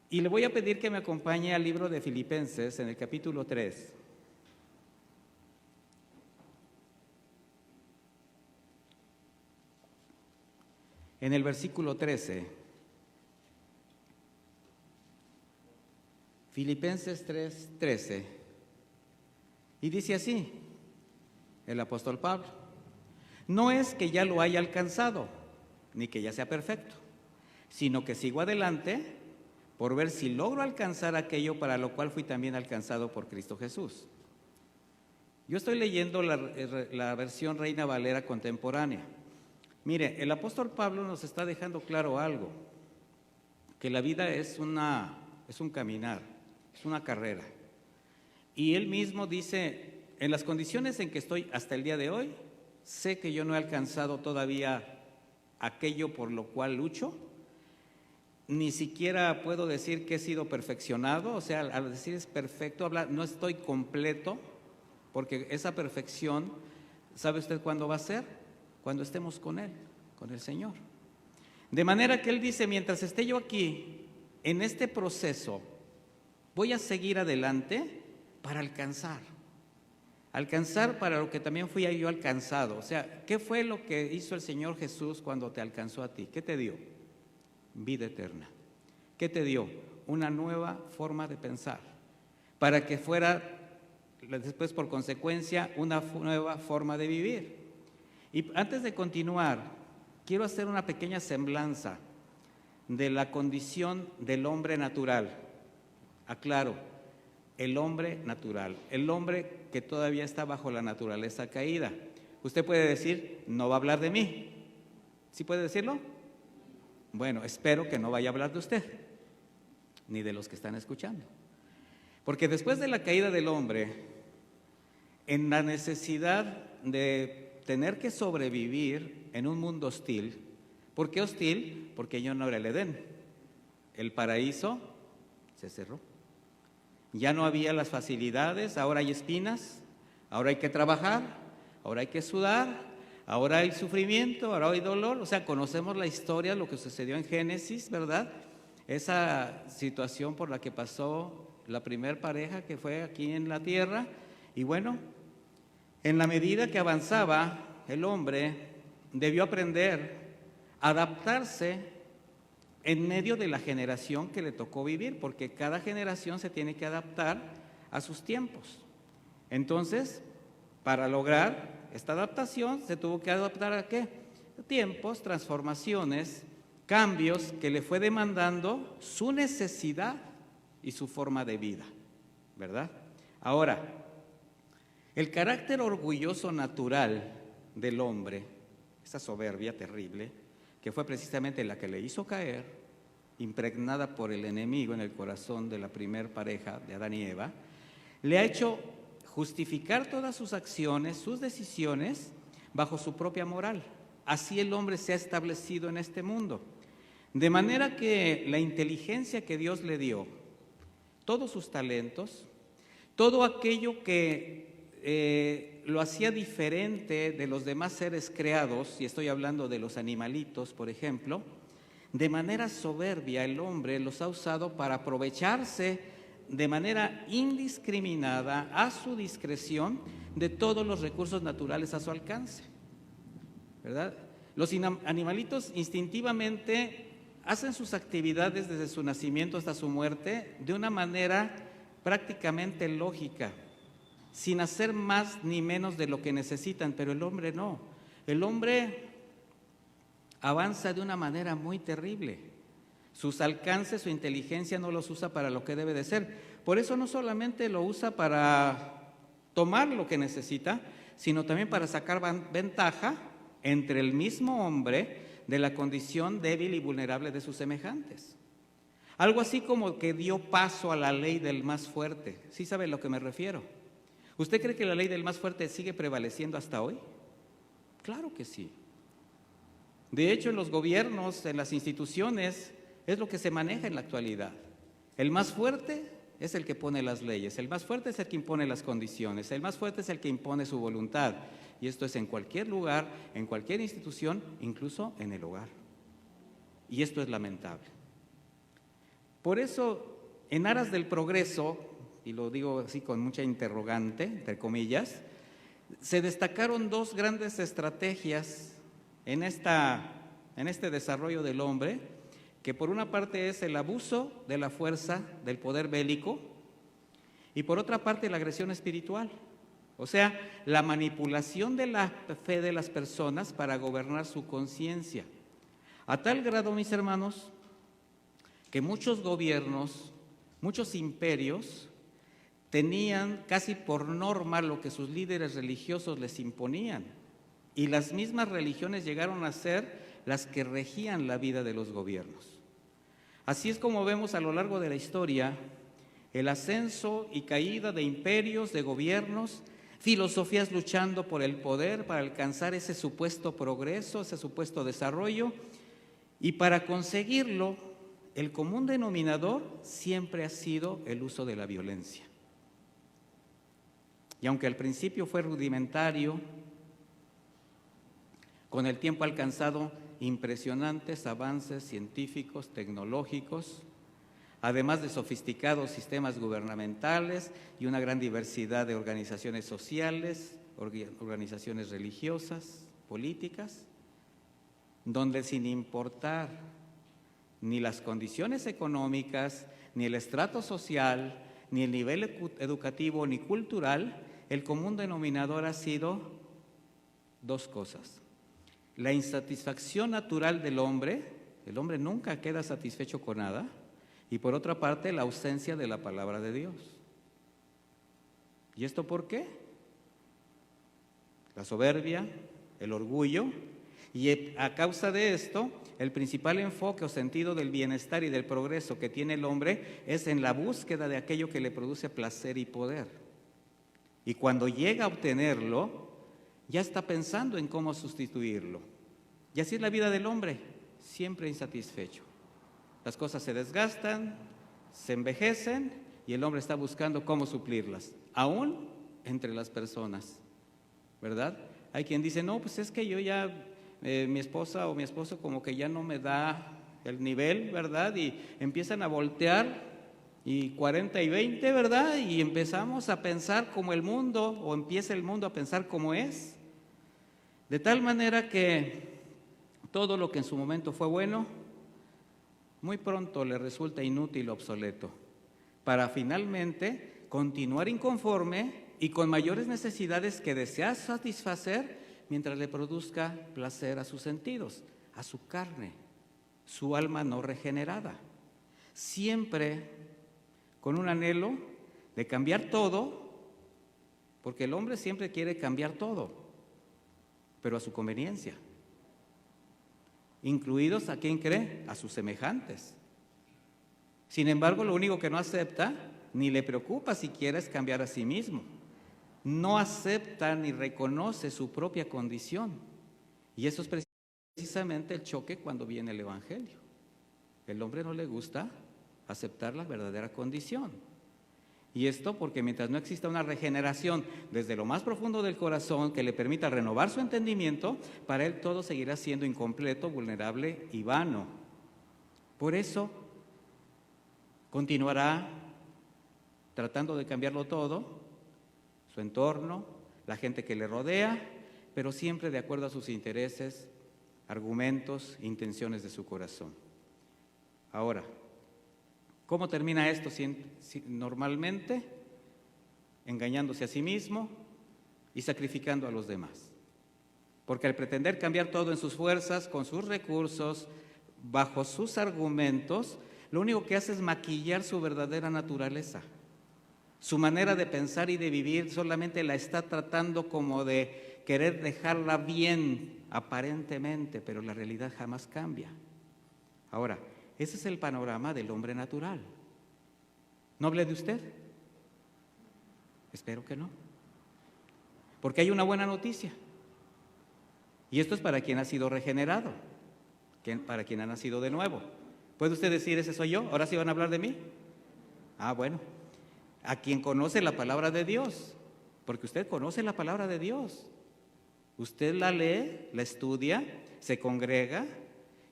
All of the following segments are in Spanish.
Y le voy a pedir que me acompañe al libro de Filipenses en el capítulo 3. En el versículo 13. Filipenses 3:13. Y dice así, el apóstol Pablo: no es que ya lo haya alcanzado, ni que ya sea perfecto, sino que sigo adelante por ver si logro alcanzar aquello para lo cual fui también alcanzado por Cristo Jesús. Yo estoy leyendo la versión Reina Valera contemporánea. Mire, el apóstol Pablo nos está dejando claro algo, que la vida es un caminar, es una carrera. Y él mismo dice, en las condiciones en que estoy hasta el día de hoy, sé que yo no he alcanzado todavía aquello por lo cual lucho, ni siquiera puedo decir que he sido perfeccionado, o sea, al decir es perfecto, no estoy completo, porque esa perfección, ¿sabe usted cuándo va a ser? Cuando estemos con Él, con el Señor. De manera que Él dice, mientras esté yo aquí, en este proceso, voy a seguir adelante para alcanzar para lo que también fui yo alcanzado. O sea, ¿qué fue lo que hizo el Señor Jesús cuando te alcanzó a ti? ¿Qué te dio? Vida eterna. ¿Qué te dio? Una nueva forma de pensar, para que fuera después por consecuencia una nueva forma de vivir. Y antes de continuar, quiero hacer una pequeña semblanza de la condición del hombre natural. Aclaro, el hombre natural, el hombre que todavía está bajo la naturaleza caída. Usted puede decir, no va a hablar de mí. ¿Sí puede decirlo? Bueno, espero que no vaya a hablar de usted, ni de los que están escuchando. Porque después de la caída del hombre, en la necesidad de tener que sobrevivir en un mundo hostil. ¿Por qué hostil? Porque ya no era el Edén. El paraíso se cerró. Ya no había las facilidades, ahora hay espinas, ahora hay que trabajar, ahora hay que sudar, ahora hay sufrimiento, ahora hay dolor. O sea, conocemos la historia, lo que sucedió en Génesis, ¿verdad? Esa situación por la que pasó la primer pareja que fue aquí en la tierra. Y bueno, en la medida que avanzaba, el hombre debió aprender a adaptarse en medio de la generación que le tocó vivir, porque cada generación se tiene que adaptar a sus tiempos. Entonces, para lograr esta adaptación, se tuvo que adaptar ¿a qué? Tiempos, transformaciones, cambios que le fue demandando su necesidad y su forma de vida, ¿verdad? Ahora, el carácter orgulloso natural del hombre, esa soberbia terrible, que fue precisamente la que le hizo caer, impregnada por el enemigo en el corazón de la primer pareja de Adán y Eva, le ha hecho justificar todas sus acciones, sus decisiones, bajo su propia moral. Así el hombre se ha establecido en este mundo. De manera que la inteligencia que Dios le dio, todos sus talentos, todo aquello que lo hacía diferente de los demás seres creados, y estoy hablando de los animalitos, por ejemplo, de manera soberbia el hombre los ha usado para aprovecharse de manera indiscriminada, a su discreción, de todos los recursos naturales a su alcance, ¿verdad? Los animalitos instintivamente hacen sus actividades desde su nacimiento hasta su muerte de una manera prácticamente lógica, sin hacer más ni menos de lo que necesitan, pero el hombre no. El hombre avanza de una manera muy terrible. Sus alcances, su inteligencia no los usa para lo que debe de ser. Por eso no solamente lo usa para tomar lo que necesita, sino también para sacar ventaja entre el mismo hombre de la condición débil y vulnerable de sus semejantes. Algo así como que dio paso a la ley del más fuerte. ¿Sí sabe a lo que me refiero? ¿Usted cree que la ley del más fuerte sigue prevaleciendo hasta hoy? Claro que sí. De hecho, en los gobiernos, en las instituciones, es lo que se maneja en la actualidad. El más fuerte es el que pone las leyes, el más fuerte es el que impone las condiciones, el más fuerte es el que impone su voluntad. Y esto es en cualquier lugar, en cualquier institución, incluso en el hogar. Y esto es lamentable. Por eso, en aras del progreso, y lo digo así con mucha interrogante, entre comillas, se destacaron dos grandes estrategias en este desarrollo del hombre, que por una parte es el abuso de la fuerza, del poder bélico, y por otra parte la agresión espiritual. O sea, la manipulación de la fe de las personas para gobernar su conciencia. A tal grado, mis hermanos, que muchos gobiernos, muchos imperios, tenían casi por norma lo que sus líderes religiosos les imponían. Y las mismas religiones llegaron a ser las que regían la vida de los gobiernos. Así es como vemos a lo largo de la historia el ascenso y caída de imperios, de gobiernos, filosofías luchando por el poder para alcanzar ese supuesto progreso, ese supuesto desarrollo, y para conseguirlo, el común denominador siempre ha sido el uso de la violencia. Y aunque al principio fue rudimentario, con el tiempo ha alcanzado impresionantes avances científicos, tecnológicos, además de sofisticados sistemas gubernamentales y una gran diversidad de organizaciones sociales, organizaciones religiosas, políticas, donde sin importar ni las condiciones económicas, ni el estrato social, ni el nivel educativo, ni cultural, el común denominador ha sido dos cosas. La insatisfacción natural del hombre, el hombre nunca queda satisfecho con nada, y por otra parte, la ausencia de la palabra de Dios. ¿Y esto por qué? La soberbia, el orgullo, y a causa de esto, el principal enfoque o sentido del bienestar y del progreso que tiene el hombre es en la búsqueda de aquello que le produce placer y poder. Y cuando llega a obtenerlo, ya está pensando en cómo sustituirlo. Y así es la vida del hombre, siempre insatisfecho. Las cosas se desgastan, se envejecen y el hombre está buscando cómo suplirlas, aún entre las personas, ¿verdad? Hay quien dice, no, pues es que yo ya, mi esposa o mi esposo como que ya no me da el nivel, ¿verdad? Y empiezan a voltear y 40 y 20, ¿verdad? Y empezamos a pensar como el mundo, o empieza el mundo a pensar como es. De tal manera que todo lo que en su momento fue bueno, muy pronto le resulta inútil o obsoleto, para finalmente continuar inconforme y con mayores necesidades que desea satisfacer mientras le produzca placer a sus sentidos, a su carne, su alma no regenerada. Siempre con un anhelo de cambiar todo, porque el hombre siempre quiere cambiar todo, pero a su conveniencia. Incluidos a quien cree, a sus semejantes. Sin embargo, lo único que no acepta, ni le preocupa siquiera, es cambiar a sí mismo. No acepta ni reconoce su propia condición. Y eso es precisamente el choque cuando viene el Evangelio. El hombre no le gusta aceptar la verdadera condición. Y esto porque mientras no exista una regeneración desde lo más profundo del corazón que le permita renovar su entendimiento, para él todo seguirá siendo incompleto, vulnerable y vano. Por eso continuará tratando de cambiarlo todo, su entorno, la gente que le rodea, pero siempre de acuerdo a sus intereses, argumentos, intenciones de su corazón. Ahora, ¿cómo termina esto normalmente? Engañándose a sí mismo y sacrificando a los demás. Porque al pretender cambiar todo en sus fuerzas, con sus recursos, bajo sus argumentos, lo único que hace es maquillar su verdadera naturaleza. Su manera de pensar y de vivir solamente la está tratando como de querer dejarla bien aparentemente, pero la realidad jamás cambia. Ahora, ese es el panorama del hombre natural. ¿No hablé de usted? Espero que no. Porque hay una buena noticia. Y esto es para quien ha sido regenerado, para quien ha nacido de nuevo. ¿Puede usted decir, ese soy yo? ¿Ahora sí van a hablar de mí? Ah, bueno. A quien conoce la palabra de Dios, porque usted conoce la palabra de Dios. Usted la lee, la estudia, se congrega.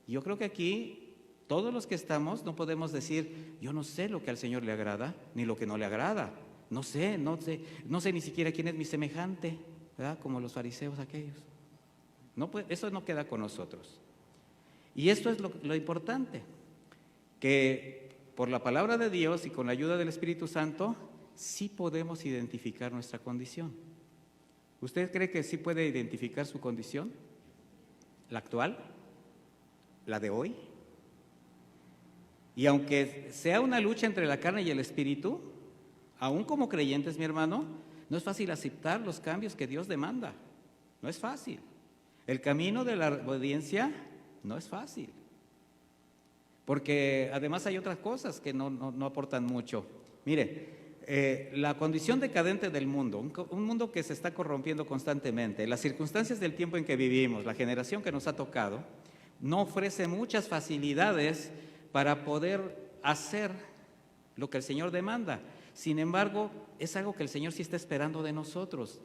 Y yo creo que aquí Todos los que estamos no podemos decir, yo no sé lo que al Señor le agrada, ni lo que no le agrada. No sé ni siquiera quién es mi semejante, ¿verdad? Como los fariseos aquellos. No, pues, eso no queda con nosotros. Y esto es lo importante, que por la palabra de Dios y con la ayuda del Espíritu Santo, sí podemos identificar nuestra condición. ¿Usted cree que sí puede identificar su condición? ¿La actual? ¿La de hoy? Y aunque sea una lucha entre la carne y el Espíritu, aún como creyentes, mi hermano, no es fácil aceptar los cambios que Dios demanda. No es fácil. El camino de la obediencia no es fácil. Porque además hay otras cosas que no aportan mucho. Mire, la condición decadente del mundo, un mundo que se está corrompiendo constantemente, las circunstancias del tiempo en que vivimos, la generación que nos ha tocado, no ofrece muchas facilidades para poder hacer lo que el Señor demanda. Sin embargo, es algo que el Señor sí está esperando de nosotros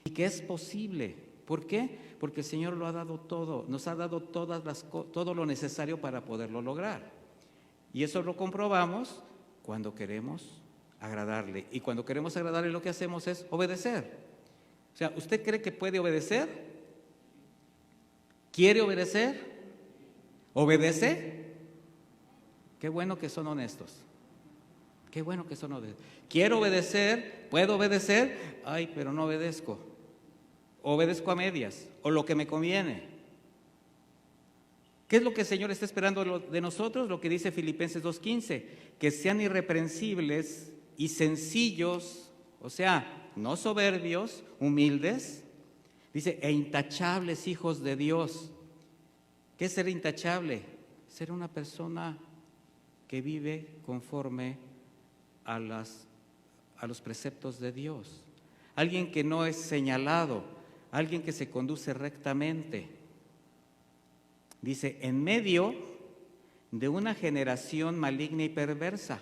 y que es posible. ¿Por qué? Porque el Señor lo ha dado todo, nos ha dado todo lo necesario para poderlo lograr. Y eso lo comprobamos cuando queremos agradarle. Y cuando queremos agradarle, lo que hacemos es obedecer. O sea, ¿usted cree que puede obedecer? ¿Quiere obedecer? ¿Obedece? Qué bueno que son honestos. Qué bueno que son honestos. ¿Quiero obedecer? ¿Puedo obedecer? Ay, pero no obedezco. Obedezco a medias, o lo que me conviene. ¿Qué es lo que el Señor está esperando de nosotros? Lo que dice Filipenses 2:15, que sean irreprensibles y sencillos, o sea, no soberbios, humildes, dice, e intachables hijos de Dios. ¿Qué es ser intachable? Ser una persona que vive conforme a los preceptos de Dios. Alguien que no es señalado, alguien que se conduce rectamente. Dice, en medio de una generación maligna y perversa.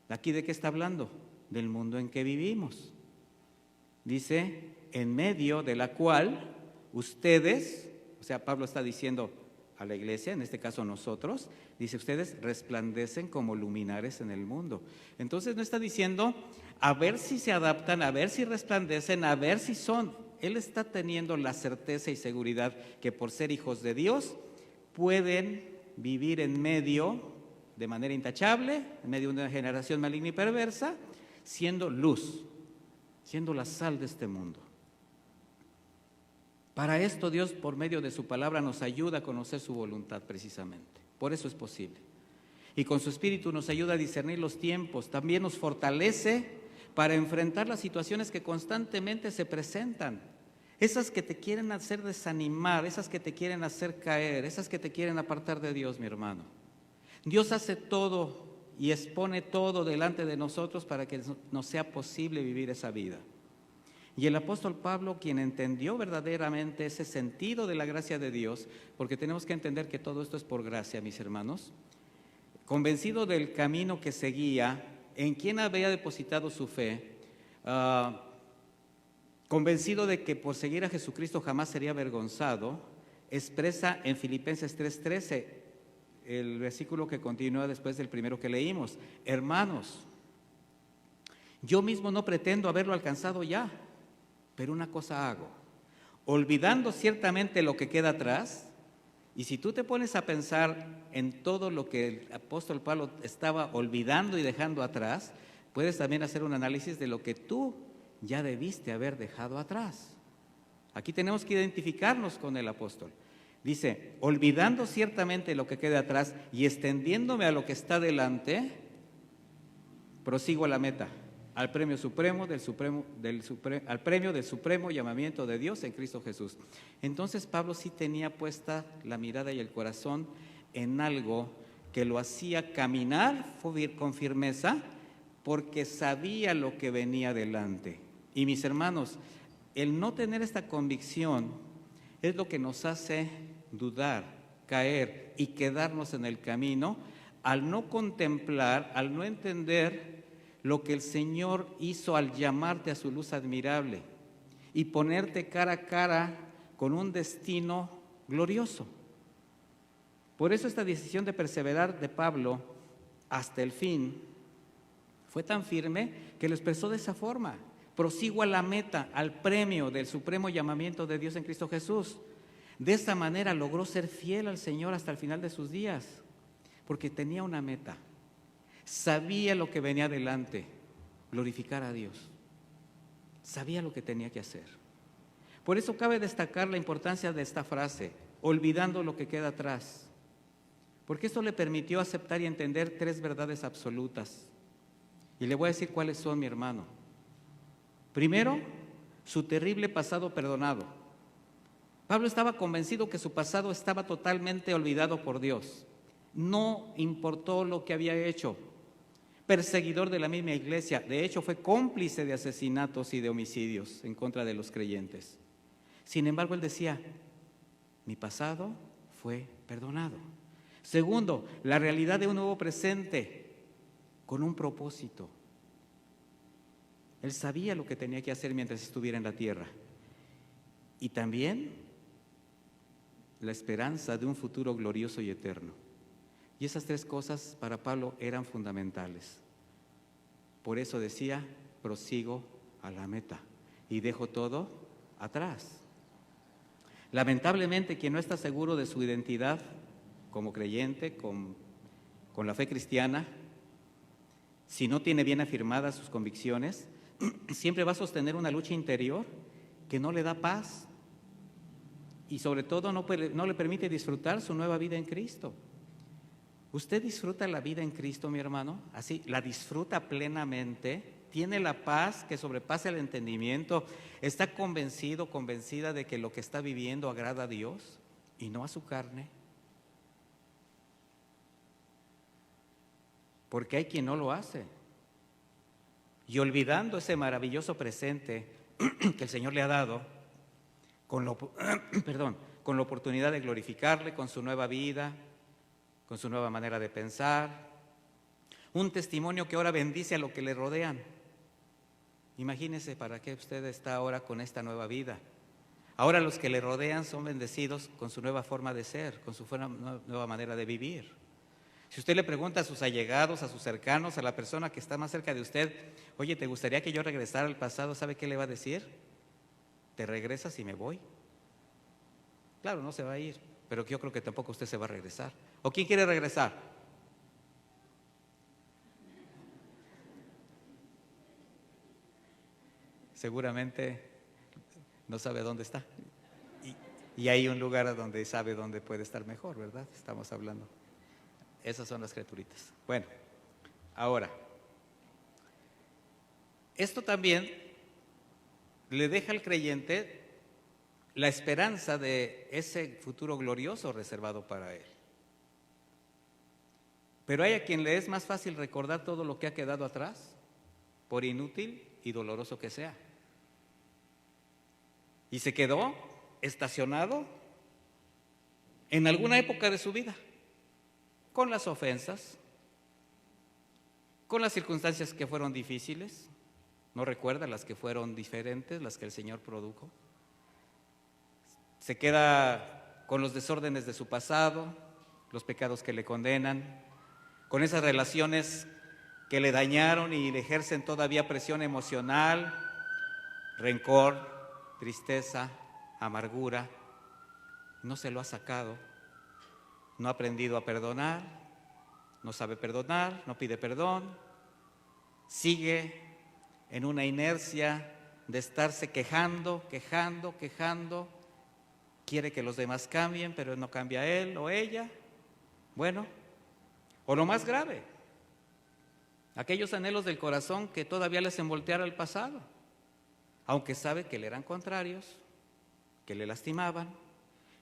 ¿Aquí de qué está hablando? Del mundo en que vivimos. Dice, en medio de la cual ustedes, o sea, Pablo está diciendo a la iglesia, en este caso nosotros, dice, ustedes resplandecen como luminares en el mundo. Entonces no está diciendo a ver si se adaptan, a ver si resplandecen, a ver si son. Él está teniendo la certeza y seguridad que por ser hijos de Dios pueden vivir en medio, de manera intachable, en medio de una generación maligna y perversa, siendo luz, siendo la sal de este mundo. Para esto Dios, por medio de su palabra, nos ayuda a conocer su voluntad precisamente. Por eso es posible. Y con su Espíritu nos ayuda a discernir los tiempos. También nos fortalece para enfrentar las situaciones que constantemente se presentan. Esas que te quieren hacer desanimar, esas que te quieren hacer caer, esas que te quieren apartar de Dios, mi hermano. Dios hace todo y expone todo delante de nosotros para que nos sea posible vivir esa vida. Y el apóstol Pablo, quien entendió verdaderamente ese sentido de la gracia de Dios, porque tenemos que entender que todo esto es por gracia, mis hermanos, convencido del camino que seguía, en quien había depositado su fe, convencido de que por seguir a Jesucristo jamás sería avergonzado, expresa en Filipenses 3:13, el versículo que continúa después del primero que leímos: hermanos, yo mismo no pretendo haberlo alcanzado ya, pero una cosa hago, olvidando ciertamente lo que queda atrás. Y si tú te pones a pensar en todo lo que el apóstol Pablo estaba olvidando y dejando atrás, puedes también hacer un análisis de lo que tú ya debiste haber dejado atrás. Aquí tenemos que identificarnos con el apóstol. Dice, olvidando ciertamente lo que queda atrás y extendiéndome a lo que está delante, prosigo a la meta, al premio supremo al premio del supremo llamamiento de Dios en Cristo Jesús. Entonces Pablo sí tenía puesta la mirada y el corazón en algo que lo hacía caminar con firmeza, porque sabía lo que venía adelante. Y mis hermanos, el no tener esta convicción es lo que nos hace dudar, caer y quedarnos en el camino, al no contemplar, al no entender lo que el Señor hizo al llamarte a su luz admirable y ponerte cara a cara con un destino glorioso. Por eso esta decisión de perseverar de Pablo hasta el fin fue tan firme que lo expresó de esa forma: prosigo a la meta, al premio del supremo llamamiento de Dios en Cristo Jesús. De esta manera logró ser fiel al Señor hasta el final de sus días, porque tenía una meta, sabía lo que venía adelante, glorificar a Dios, sabía lo que tenía que hacer. Por eso cabe destacar la importancia de esta frase: olvidando lo que queda atrás, porque esto le permitió aceptar y entender tres verdades absolutas. Y le voy a decir cuáles son, mi hermano. Primero, su terrible pasado perdonado. Pablo estaba convencido que su pasado estaba totalmente olvidado por Dios. No importó lo que había hecho. Perseguidor de la misma iglesia, de hecho fue cómplice de asesinatos y de homicidios en contra de los creyentes. Sin embargo, él decía: mi pasado fue perdonado. Segundo, la realidad de un nuevo presente con un propósito. Él sabía lo que tenía que hacer mientras estuviera en la tierra. Y también la esperanza de un futuro glorioso y eterno. Y esas tres cosas para Pablo eran fundamentales. Por eso decía: prosigo a la meta y dejo todo atrás. Lamentablemente, quien no está seguro de su identidad como creyente, con la fe cristiana, si no tiene bien afirmadas sus convicciones, siempre va a sostener una lucha interior que no le da paz y sobre todo no le permite disfrutar su nueva vida en Cristo. ¿Usted disfruta la vida en Cristo, mi hermano? Así, ¿la disfruta plenamente? ¿Tiene la paz que sobrepasa el entendimiento? ¿Está convencido, convencida de que lo que está viviendo agrada a Dios y no a su carne? Porque hay quien no lo hace. Y olvidando ese maravilloso presente que el Señor le ha dado, con la oportunidad de glorificarle con su nueva vida, con su nueva manera de pensar, un testimonio que ahora bendice a lo que le rodean. Imagínese para qué usted está ahora con esta nueva vida. Ahora los que le rodean son bendecidos con su nueva forma de ser, con su nueva manera de vivir. Si usted le pregunta a sus allegados, a sus cercanos, a la persona que está más cerca de usted: oye, ¿te gustaría que yo regresara al pasado? ¿Sabe qué le va a decir? ¿Te regresas y me voy? Claro, no se va a ir, pero yo creo que tampoco usted se va a regresar. ¿O quién quiere regresar? Seguramente no sabe dónde está. Y hay un lugar a donde sabe dónde puede estar mejor, ¿verdad? Estamos hablando. Esas son las criaturitas. Bueno, ahora, esto también le deja al creyente la esperanza de ese futuro glorioso reservado para él. Pero hay a quien le es más fácil recordar todo lo que ha quedado atrás, por inútil y doloroso que sea. Y se quedó estacionado en alguna época de su vida, con las ofensas, con las circunstancias que fueron difíciles. No recuerda las que fueron diferentes, las que el Señor produjo. Se queda con los desórdenes de su pasado, los pecados que le condenan, con esas relaciones que le dañaron y le ejercen todavía presión emocional, rencor, tristeza, amargura. No se lo ha sacado. No ha aprendido a perdonar, no sabe perdonar, no pide perdón, sigue en una inercia de estarse quejando, quiere que los demás cambien, pero no cambia él o ella. Bueno, o lo más grave, aquellos anhelos del corazón que todavía le hacen voltear al pasado, aunque sabe que le eran contrarios, que le lastimaban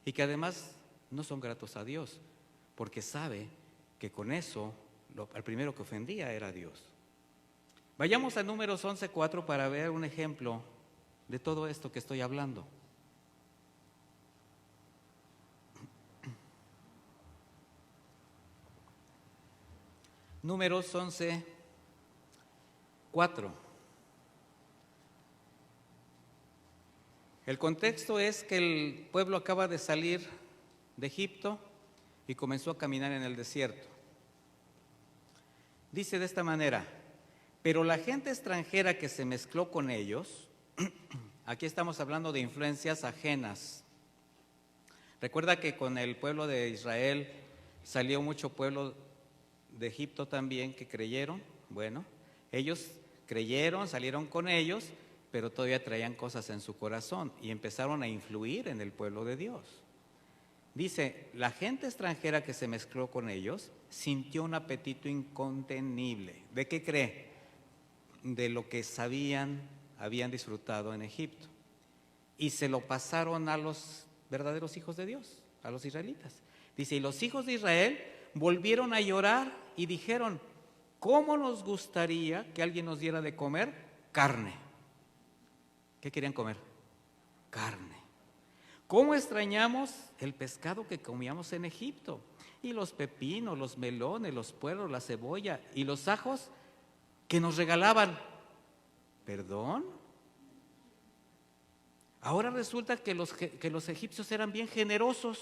y que además no son gratos a Dios, porque sabe que con eso al primero que ofendía era Dios. Vayamos a Números 11:4 para ver un ejemplo de todo esto que estoy hablando. Números 11:4. El contexto es que el pueblo acaba de salir de Egipto y comenzó a caminar en el desierto. Dice de esta manera: pero la gente extranjera que se mezcló con ellos, aquí estamos hablando de influencias ajenas. Recuerda que con el pueblo de Israel salió mucho pueblo de Egipto también que creyeron. Bueno, ellos creyeron, salieron con ellos, pero todavía traían cosas en su corazón y empezaron a influir en el pueblo de Dios. Dice, la gente extranjera que se mezcló con ellos sintió un apetito incontenible. ¿De qué cree? De lo que habían disfrutado en Egipto. Y se lo pasaron a los verdaderos hijos de Dios, a los israelitas. Dice, y los hijos de Israel volvieron a llorar y dijeron, ¿cómo nos gustaría que alguien nos diera de comer carne? ¿Qué querían comer? Carne. ¿Cómo extrañamos el pescado que comíamos en Egipto? Y los pepinos, los melones, los puerros, la cebolla y los ajos que nos regalaban. ¿Perdón? Ahora resulta que los egipcios eran bien generosos.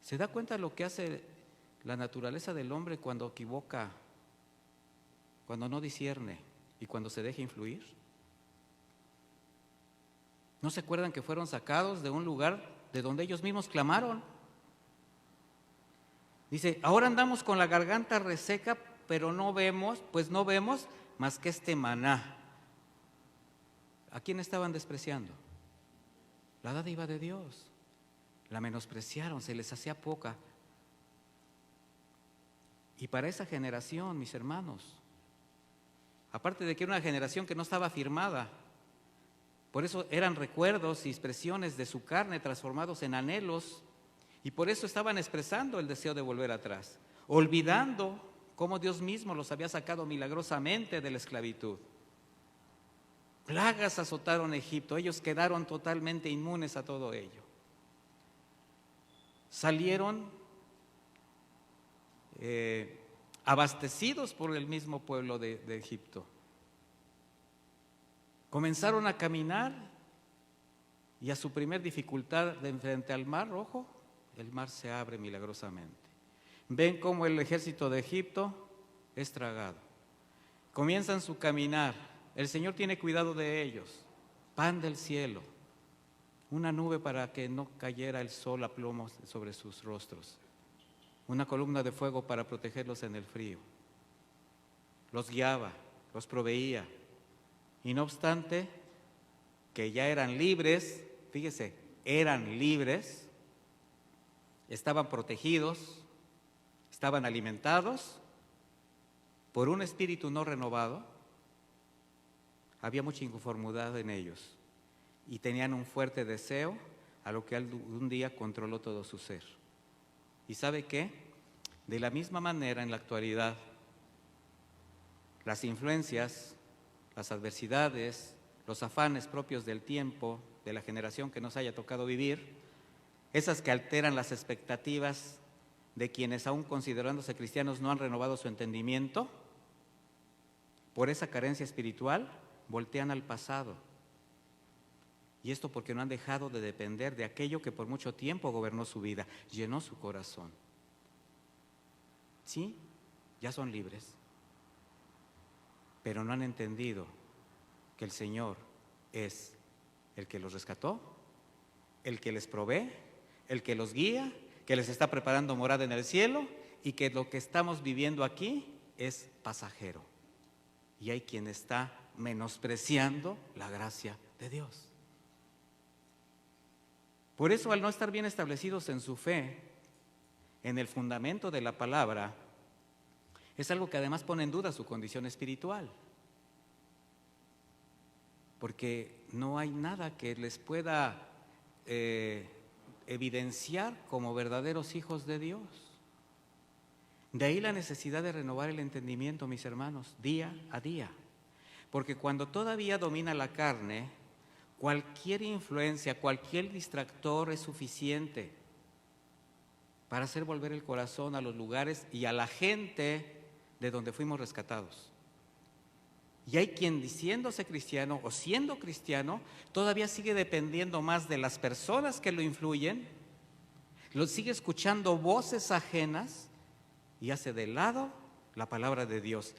¿Se da cuenta de lo que hace la naturaleza del hombre cuando equivoca, cuando no discierne y cuando se deja influir? ¿No se acuerdan que fueron sacados de un lugar de donde ellos mismos clamaron? Dice, ahora andamos con la garganta reseca, pero no vemos más que este maná. ¿A quién estaban despreciando? La dádiva de Dios. La menospreciaron, se les hacía poca. Y para esa generación, mis hermanos, aparte de que era una generación que no estaba firmada, por eso eran recuerdos y expresiones de su carne transformados en anhelos, y por eso estaban expresando el deseo de volver atrás, olvidando cómo Dios mismo los había sacado milagrosamente de la esclavitud. Plagas azotaron a Egipto, ellos quedaron totalmente inmunes a todo ello. Salieron abastecidos por el mismo pueblo de Egipto. Comenzaron a caminar y a su primer dificultad frente al Mar Rojo, el mar se abre milagrosamente. Ven cómo el ejército de Egipto es tragado. Comienzan su caminar. El Señor tiene cuidado de ellos. Pan del cielo, una nube para que no cayera el sol a plomo sobre sus rostros, una columna de fuego para protegerlos en el frío. Los guiaba, los proveía. Y no obstante que ya eran libres, fíjese, eran libres, estaban protegidos, estaban alimentados por un espíritu no renovado, había mucha inconformidad en ellos y tenían un fuerte deseo a lo que un día controló todo su ser. ¿Y sabe qué? De la misma manera en la actualidad, las influencias, las adversidades, los afanes propios del tiempo, de la generación que nos haya tocado vivir, esas que alteran las expectativas de quienes aún considerándose cristianos no han renovado su entendimiento, por esa carencia espiritual, voltean al pasado. Y esto porque no han dejado de depender de aquello que por mucho tiempo gobernó su vida, llenó su corazón. Sí, ya son libres, pero no han entendido que el Señor es el que los rescató, el que les provee, el que los guía, que les está preparando morada en el cielo y que lo que estamos viviendo aquí es pasajero. Y hay quien está menospreciando la gracia de Dios. Por eso, al no estar bien establecidos en su fe, en el fundamento de la palabra, es algo que además pone en duda su condición espiritual. Porque no hay nada que les pueda evidenciar como verdaderos hijos de Dios. De ahí la necesidad de renovar el entendimiento, mis hermanos, día a día. Porque cuando todavía domina la carne, cualquier influencia, cualquier distractor es suficiente para hacer volver el corazón a los lugares y a la gente de donde fuimos rescatados. Y hay quien diciéndose cristiano o siendo cristiano, todavía sigue dependiendo más de las personas que lo influyen, Lo sigue escuchando voces ajenas y hace de lado la palabra de Dios.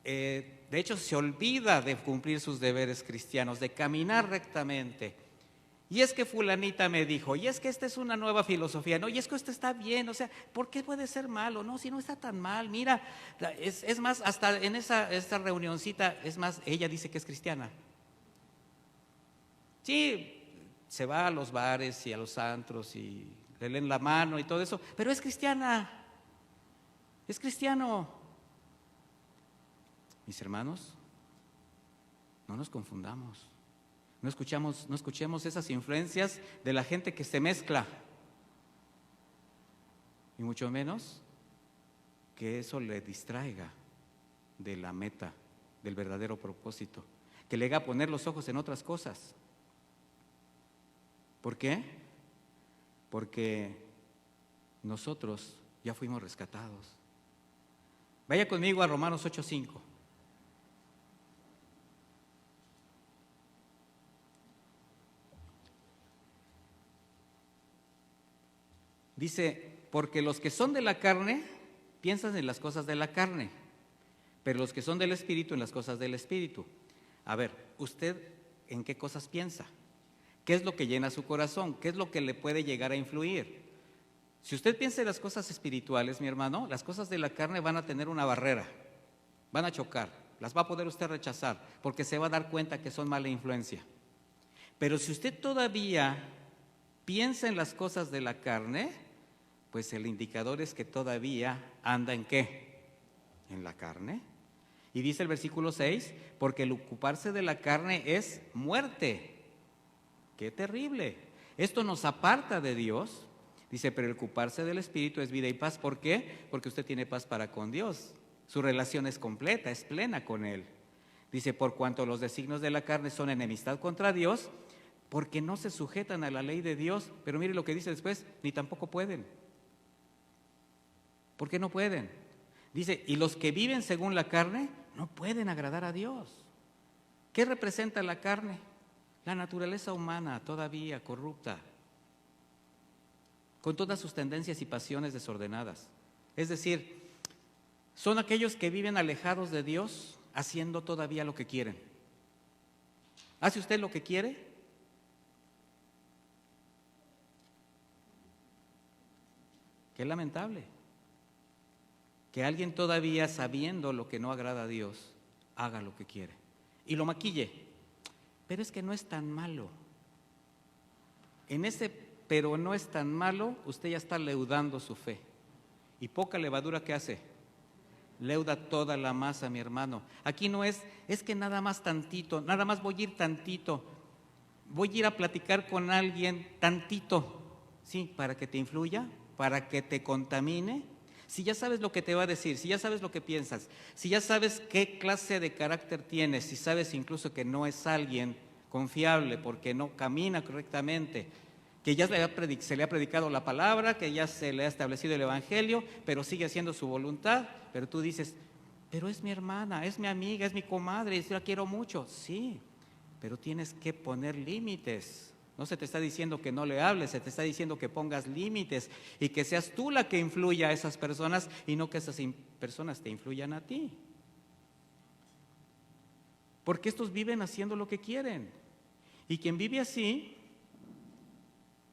De hecho, se olvida de cumplir sus deberes cristianos, de caminar rectamente. Y es que fulanita me dijo, y es que esta es una nueva filosofía, no, y es que esto está bien, o sea, ¿por qué puede ser malo? No, si no está tan mal, mira, es más, hasta en esta reunioncita, es más, ella dice que es cristiana. Sí, se va a los bares y a los antros y le leen la mano y todo eso, pero es cristiana, es cristiano. Mis hermanos, no nos confundamos. No escuchemos esas influencias de la gente que se mezcla. Y mucho menos que eso le distraiga de la meta, del verdadero propósito. Que le haga poner los ojos en otras cosas. ¿Por qué? Porque nosotros ya fuimos rescatados. Vaya conmigo a Romanos 8:5. Dice, porque los que son de la carne piensan en las cosas de la carne, pero los que son del Espíritu en las cosas del Espíritu. A ver, ¿usted en qué cosas piensa? ¿Qué es lo que llena su corazón? ¿Qué es lo que le puede llegar a influir? Si usted piensa en las cosas espirituales, mi hermano, las cosas de la carne van a tener una barrera, van a chocar, las va a poder usted rechazar, porque se va a dar cuenta que son mala influencia. Pero si usted todavía piensa en las cosas de la carne, pues el indicador es que todavía anda ¿en qué? En la carne. Y dice el versículo 6, porque el ocuparse de la carne es muerte. ¡Qué terrible! Esto nos aparta de Dios. Dice, pero el ocuparse del Espíritu es vida y paz. ¿Por qué? Porque usted tiene paz para con Dios. Su relación es completa, es plena con Él. Dice, por cuanto los designios de la carne son enemistad contra Dios, porque no se sujetan a la ley de Dios. Pero mire lo que dice después, ni tampoco pueden. ¿Por qué no pueden? Dice, y los que viven según la carne no pueden agradar a Dios. ¿Qué representa la carne? La naturaleza humana todavía corrupta, con todas sus tendencias y pasiones desordenadas. Es decir, son aquellos que viven alejados de Dios, haciendo todavía lo que quieren. ¿Hace usted lo que quiere? Qué lamentable que alguien todavía sabiendo lo que no agrada a Dios, haga lo que quiere y lo maquille. Pero es que no es tan malo. En ese pero no es tan malo, usted ya está leudando su fe. Y poca levadura que hace, leuda toda la masa, mi hermano. Aquí no es que nada más tantito, nada más voy a ir tantito, voy a ir a platicar con alguien tantito, sí, para que te influya, para que te contamine. Si ya sabes lo que te va a decir, si ya sabes lo que piensas, si ya sabes qué clase de carácter tienes, si sabes incluso que no es alguien confiable porque no camina correctamente, que ya se le ha predicado la palabra, que ya se le ha establecido el evangelio, pero sigue haciendo su voluntad, pero tú dices, pero es mi hermana, es mi amiga, es mi comadre, yo la quiero mucho. Sí, pero tienes que poner límites. No se te está diciendo que no le hables, se te está diciendo que pongas límites y que seas tú la que influya a esas personas y no que esas personas te influyan a ti. Porque estos viven haciendo lo que quieren. Y quien vive así,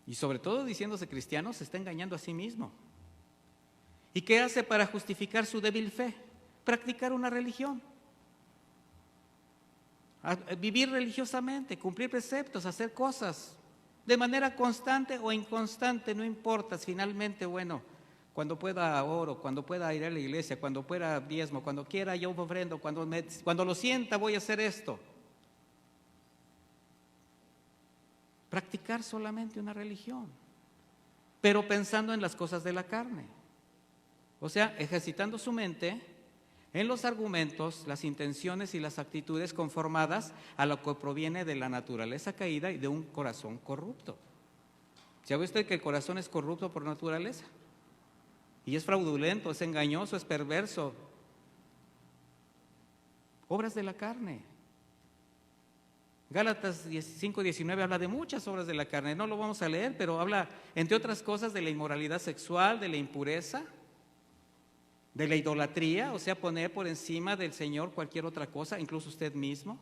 y sobre todo diciéndose cristiano, se está engañando a sí mismo. ¿Y qué hace para justificar su débil fe? Practicar una religión. Vivir religiosamente, cumplir preceptos, hacer cosas de manera constante o inconstante, no importa. Finalmente, bueno, cuando pueda oro, cuando pueda ir a la iglesia, cuando pueda diezmo, cuando quiera yo ofrendo, cuando lo sienta voy a hacer esto. Practicar solamente una religión, pero pensando en las cosas de la carne. O sea, ejercitando su mente en los argumentos, las intenciones y las actitudes conformadas a lo que proviene de la naturaleza caída y de un corazón corrupto. ¿Sabe usted que el corazón es corrupto por naturaleza? Y es fraudulento, es engañoso, es perverso. Obras de la carne. Gálatas 5:19 habla de muchas obras de la carne, no lo vamos a leer, pero habla, entre otras cosas, de la inmoralidad sexual, de la impureza, de la idolatría, o sea, poner por encima del Señor cualquier otra cosa, incluso usted mismo.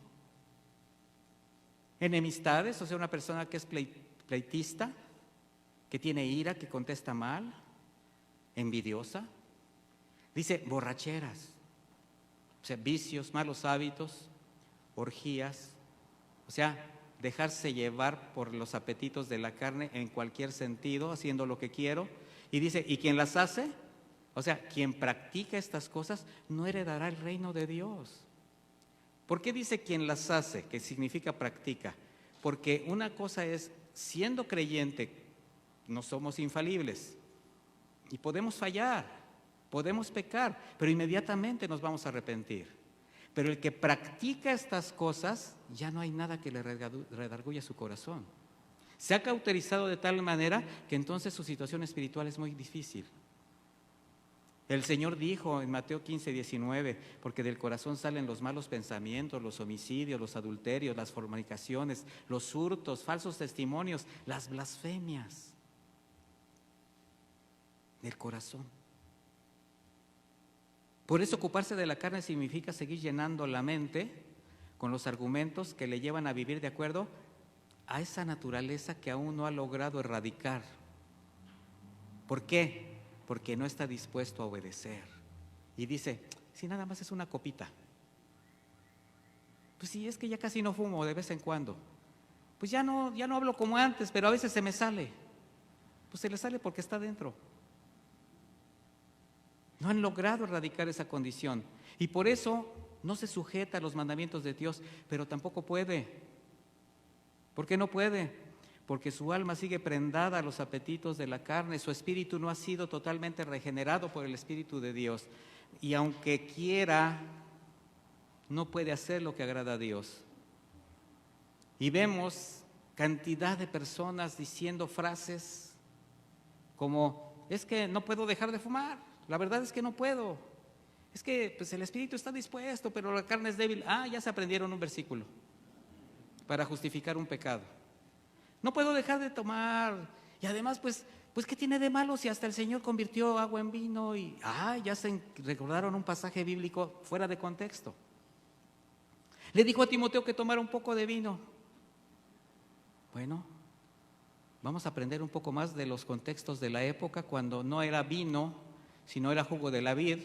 Enemistades, o sea, una persona que es pleitista, que tiene ira, que contesta mal, envidiosa. Dice borracheras, o sea, vicios, malos hábitos, orgías, o sea, dejarse llevar por los apetitos de la carne en cualquier sentido, haciendo lo que quiero. Y dice, ¿y quien las hace? O sea, quien practica estas cosas no heredará el reino de Dios. ¿Por qué dice quien las hace? Que significa practica. Porque una cosa es, siendo creyente, no somos infalibles y podemos fallar, podemos pecar, pero inmediatamente nos vamos a arrepentir. Pero el que practica estas cosas, ya no hay nada que le redarguya su corazón. Se ha cauterizado de tal manera que entonces su situación espiritual es muy difícil. El Señor dijo en Mateo 15:19, porque del corazón salen los malos pensamientos, los homicidios, los adulterios, las fornicaciones, los hurtos, falsos testimonios, las blasfemias. Del corazón. Por eso ocuparse de la carne significa seguir llenando la mente con los argumentos que le llevan a vivir de acuerdo a esa naturaleza que aún no ha logrado erradicar. ¿Por qué? Porque no está dispuesto a obedecer. Y dice, si nada más es una copita. Pues sí, es que ya casi no fumo de vez en cuando. Pues ya no hablo como antes, pero a veces se me sale. Pues se le sale porque está dentro. No han logrado erradicar esa condición. Y por eso no se sujeta a los mandamientos de Dios, pero tampoco puede. ¿Por qué no puede? Porque su alma sigue prendada a los apetitos de la carne, su espíritu no ha sido totalmente regenerado por el Espíritu de Dios. Y aunque quiera, no puede hacer lo que agrada a Dios. Y vemos cantidad de personas diciendo frases como, es que no puedo dejar de fumar, la verdad es que no puedo. Es que pues, el espíritu está dispuesto, pero la carne es débil. Ya se aprendieron un versículo para justificar un pecado. No puedo dejar de tomar. Y además, pues ¿qué tiene de malo si hasta el Señor convirtió agua en vino? Y ya se recordaron un pasaje bíblico fuera de contexto. Le dijo a Timoteo que tomara un poco de vino. Bueno, vamos a aprender un poco más de los contextos de la época, cuando no era vino, sino era jugo de la vid,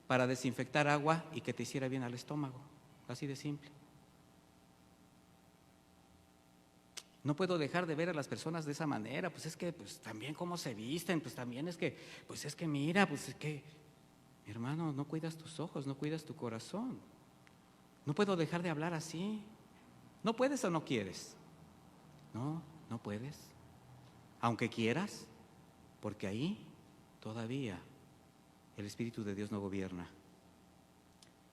para desinfectar agua y que te hiciera bien al estómago. Así de simple. No puedo dejar de ver a las personas de esa manera, pues es que también cómo se visten, pues también es que mira, pues es que, mi hermano, no cuidas tus ojos, no cuidas tu corazón. No puedo dejar de hablar así. ¿No puedes o no quieres? No puedes. Aunque quieras, porque ahí todavía el Espíritu de Dios no gobierna.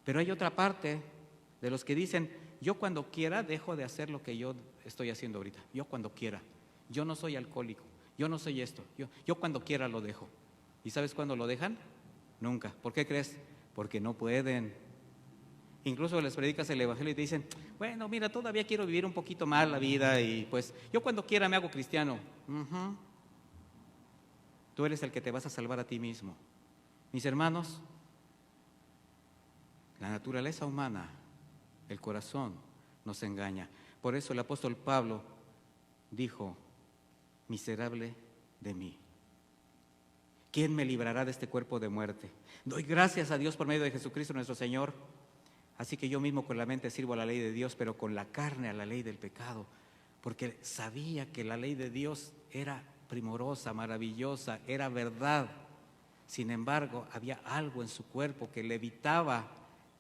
Pero hay otra parte de los que dicen, yo cuando quiera dejo de hacer lo que yo estoy haciendo ahorita. Yo cuando quiera. Yo no soy alcohólico. Yo no soy esto. Yo cuando quiera lo dejo. ¿Y sabes cuándo lo dejan? Nunca. ¿Por qué crees? Porque no pueden. Incluso les predicas el evangelio y te dicen, bueno, mira, todavía quiero vivir un poquito más la vida y pues yo cuando quiera me hago cristiano. Tú eres el que te vas a salvar a ti mismo. Mis hermanos, la naturaleza humana, el corazón, nos engaña. Por eso el apóstol Pablo dijo, miserable de mí. ¿Quién me librará de este cuerpo de muerte? Doy gracias a Dios por medio de Jesucristo nuestro Señor. Así que yo mismo con la mente sirvo a la ley de Dios, pero con la carne a la ley del pecado. Porque sabía que la ley de Dios era primorosa, maravillosa, era verdad. Sin embargo, había algo en su cuerpo que le evitaba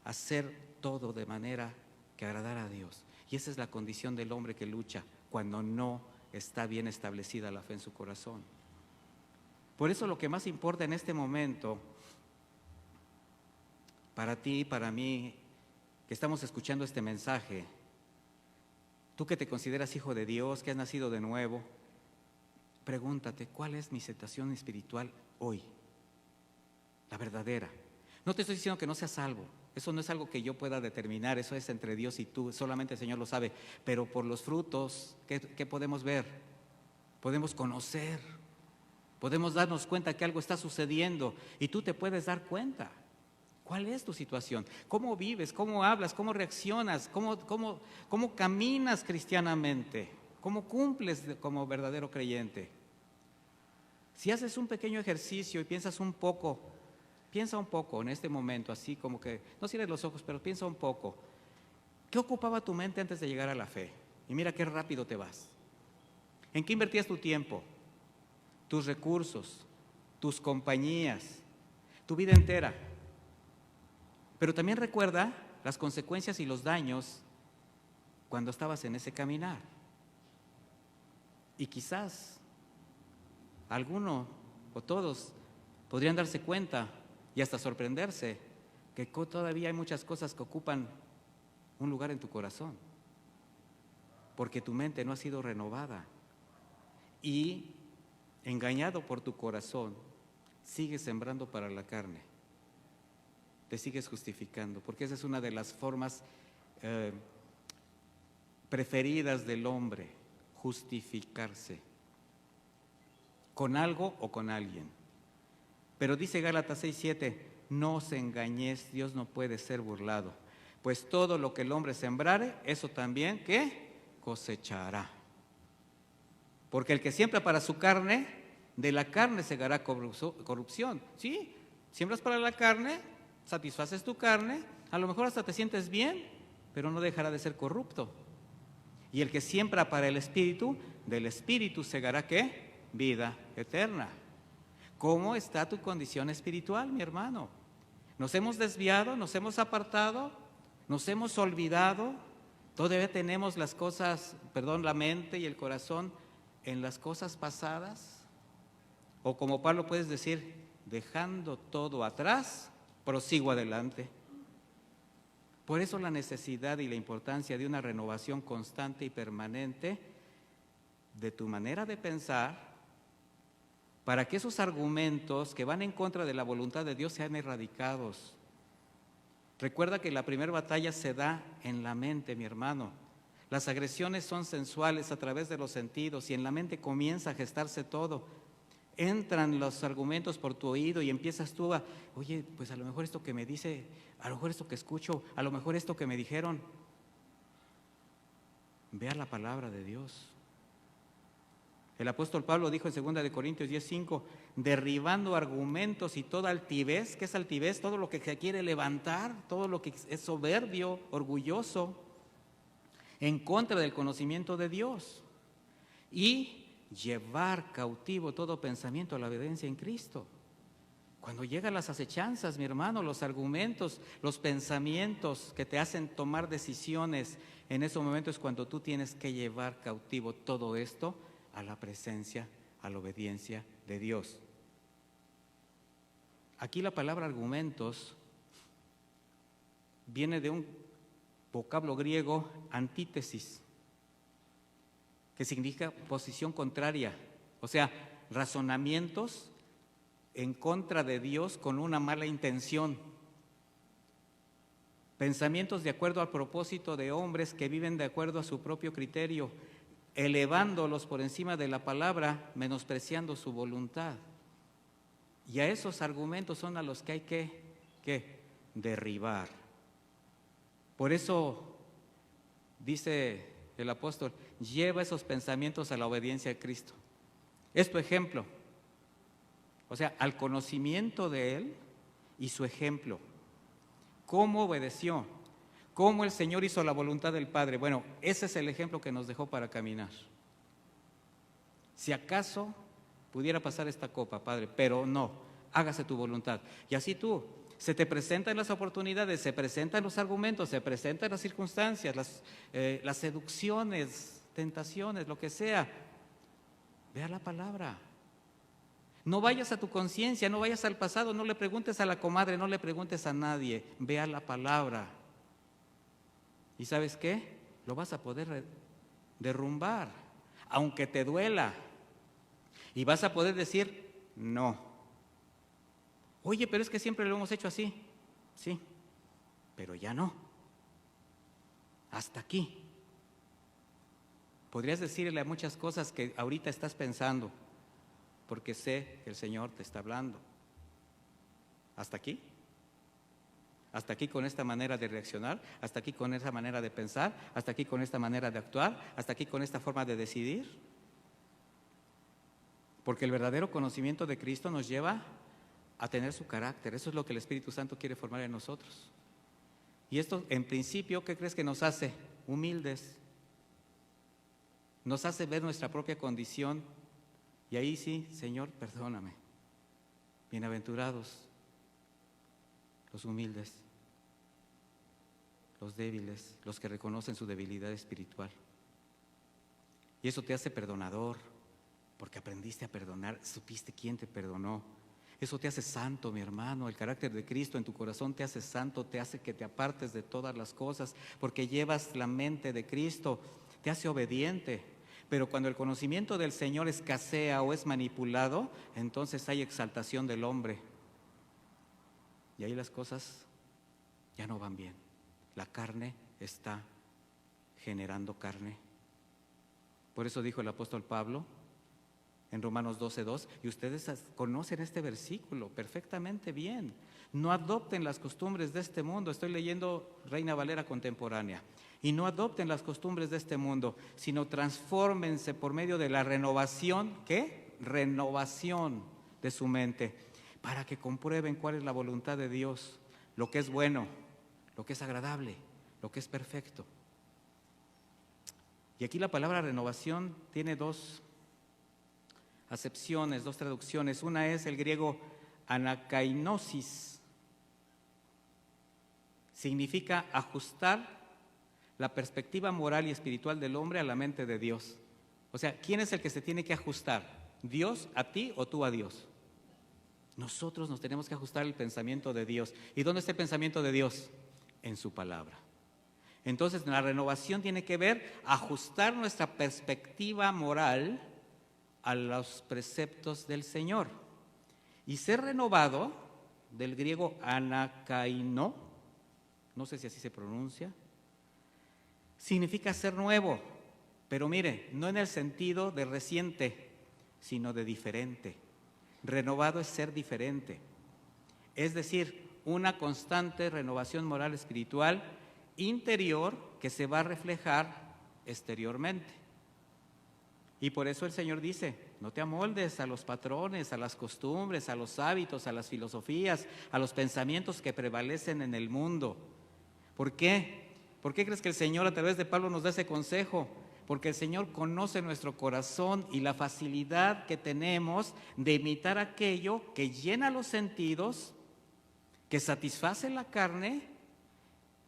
hacer todo de manera que agradara a Dios. Y esa es la condición del hombre que lucha cuando no está bien establecida la fe en su corazón. Por eso lo que más importa en este momento, para ti y para mí, que estamos escuchando este mensaje, tú que te consideras hijo de Dios, que has nacido de nuevo, pregúntate, ¿cuál es mi situación espiritual hoy? La verdadera. No te estoy diciendo que no seas salvo. Eso no es algo que yo pueda determinar, eso es entre Dios y tú, solamente el Señor lo sabe. Pero por los frutos, ¿qué podemos ver? Podemos conocer, podemos darnos cuenta que algo está sucediendo y tú te puedes dar cuenta. ¿Cuál es tu situación? ¿Cómo vives? ¿Cómo hablas? ¿Cómo reaccionas? ¿Cómo caminas cristianamente? ¿Cómo cumples como verdadero creyente? Si haces un pequeño ejercicio y piensa un poco en este momento, así como que, no cierres los ojos, pero piensa un poco. ¿Qué ocupaba tu mente antes de llegar a la fe? Y mira qué rápido te vas. ¿En qué invertías tu tiempo? Tus recursos, tus compañías, tu vida entera. Pero también recuerda las consecuencias y los daños cuando estabas en ese caminar. Y quizás alguno o todos podrían darse cuenta y hasta sorprenderse que todavía hay muchas cosas que ocupan un lugar en tu corazón, porque tu mente no ha sido renovada y, engañado por tu corazón, sigues sembrando para la carne, te sigues justificando, porque esa es una de las formas preferidas del hombre, justificarse con algo o con alguien. Pero dice Gálatas 6:7, no os engañéis, Dios no puede ser burlado, pues todo lo que el hombre sembrare, eso también, ¿qué? Cosechará. Porque el que siembra para su carne, de la carne segará corrupción. ¿Sí? Siembras para la carne, satisfaces tu carne, a lo mejor hasta te sientes bien, pero no dejará de ser corrupto. Y el que siembra para el Espíritu, del Espíritu segará ¿qué? Vida eterna. ¿Cómo está tu condición espiritual, mi hermano? ¿Nos hemos desviado? ¿Nos hemos apartado? ¿Nos hemos olvidado? ¿Todavía tenemos las cosas, la mente y el corazón en las cosas pasadas? O como Pablo puedes decir, dejando todo atrás, prosigo adelante. Por eso la necesidad y la importancia de una renovación constante y permanente de tu manera de pensar, para que esos argumentos que van en contra de la voluntad de Dios sean erradicados. Recuerda que la primera batalla se da en la mente, mi hermano. Las agresiones son sensuales a través de los sentidos y en la mente comienza a gestarse todo. Entran los argumentos por tu oído y empiezas tú a, oye, pues a lo mejor esto que me dice, a lo mejor esto que escucho, a lo mejor esto que me dijeron. Vea la palabra de Dios. El apóstol Pablo dijo en 2 de Corintios 10:5, derribando argumentos y toda altivez. ¿Qué es altivez? Todo lo que se quiere levantar, todo lo que es soberbio, orgulloso, en contra del conocimiento de Dios. Y llevar cautivo todo pensamiento a la obediencia en Cristo. Cuando llegan las acechanzas, mi hermano, los argumentos, los pensamientos que te hacen tomar decisiones, en esos momentos es cuando tú tienes que llevar cautivo todo esto a la presencia, a la obediencia de Dios. Aquí la palabra argumentos viene de un vocablo griego, antítesis, que significa posición contraria, o sea, razonamientos en contra de Dios con una mala intención. Pensamientos de acuerdo al propósito de hombres que viven de acuerdo a su propio criterio, elevándolos por encima de la palabra, menospreciando su voluntad. Y a esos argumentos son a los que hay que derribar. Por eso dice el apóstol, lleva esos pensamientos a la obediencia a Cristo. Es tu ejemplo, o sea, al conocimiento de Él y su ejemplo. ¿Cómo obedeció? ¿Cómo el Señor hizo la voluntad del Padre? Bueno, ese es el ejemplo que nos dejó para caminar. Si acaso pudiera pasar esta copa, Padre, pero no, hágase tu voluntad. Y así tú, se te presentan las oportunidades, se presentan los argumentos, se presentan las circunstancias, las seducciones, tentaciones, lo que sea. Vea la palabra. No vayas a tu conciencia, no vayas al pasado, no le preguntes a la comadre, no le preguntes a nadie. Vea la palabra. ¿Y sabes qué? Lo vas a poder derrumbar, aunque te duela. Y vas a poder decir, no. Oye, pero es que siempre lo hemos hecho así. Sí, pero ya no. Hasta aquí. Podrías decirle muchas cosas que ahorita estás pensando, porque sé que el Señor te está hablando. ¿Hasta aquí? ¿Hasta aquí con esta manera de reaccionar? ¿Hasta aquí con esa manera de pensar? ¿Hasta aquí con esta manera de actuar? ¿Hasta aquí con esta forma de decidir? Porque el verdadero conocimiento de Cristo nos lleva a tener su carácter. Eso es lo que el Espíritu Santo quiere formar en nosotros. Y esto, en principio, ¿qué crees que nos hace? Humildes. Nos hace ver nuestra propia condición. Y ahí sí, Señor, perdóname. Bienaventurados los humildes, los débiles, los que reconocen su debilidad espiritual. Y eso te hace perdonador, porque aprendiste a perdonar, supiste quién te perdonó. Eso te hace santo, mi hermano. El carácter de Cristo en tu corazón te hace santo, te hace que te apartes de todas las cosas, porque llevas la mente de Cristo, te hace obediente. Pero cuando el conocimiento del Señor escasea o es manipulado, entonces hay exaltación del hombre. Y ahí las cosas ya no van bien. La carne está generando carne. Por eso dijo el apóstol Pablo en Romanos 12:2, y ustedes conocen este versículo perfectamente bien. No adopten las costumbres de este mundo. Estoy leyendo Reina Valera contemporánea. Y no adopten las costumbres de este mundo, sino transfórmense por medio de la renovación, ¿qué? Renovación de su mente, para que comprueben cuál es la voluntad de Dios, lo que es bueno, lo que es agradable, lo que es perfecto. Y aquí la palabra renovación tiene dos acepciones, dos traducciones. Una es el griego anakainosis. Significa ajustar la perspectiva moral y espiritual del hombre a la mente de Dios. O sea, ¿quién es el que se tiene que ajustar? ¿Dios a ti o tú a Dios? Nosotros nos tenemos que ajustar el pensamiento de Dios. ¿Y dónde está el pensamiento de Dios? En su palabra. Entonces, la renovación tiene que ver ajustar nuestra perspectiva moral a los preceptos del Señor. Y ser renovado, del griego anakaino, no sé si así se pronuncia, significa ser nuevo, pero mire, no en el sentido de reciente, sino de diferente. Renovado es ser diferente, es decir, una constante renovación moral espiritual interior que se va a reflejar exteriormente. Y por eso el Señor dice, no te amoldes a los patrones, a las costumbres, a los hábitos, a las filosofías, a los pensamientos que prevalecen en el mundo. ¿Por qué? ¿Por qué crees que el Señor a través de Pablo nos da ese consejo? Porque el Señor conoce nuestro corazón y la facilidad que tenemos de imitar aquello que llena los sentidos, que satisface la carne,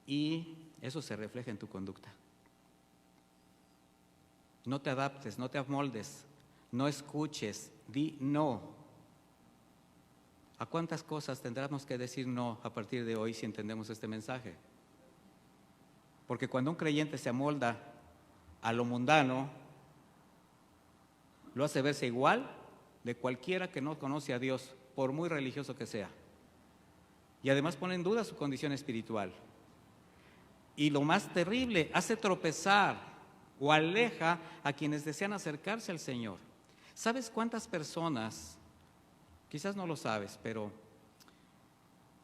y eso se refleja en tu conducta. No te adaptes, no te amoldes, no escuches, di no. ¿A cuántas cosas tendremos que decir no a partir de hoy si entendemos este mensaje? Porque cuando un creyente se amolda a lo mundano, lo hace verse igual de cualquiera que no conoce a Dios, por muy religioso que sea. Y además pone en duda su condición espiritual. Y lo más terrible, hace tropezar o aleja a quienes desean acercarse al Señor. ¿Sabes cuántas personas? Quizás no lo sabes, pero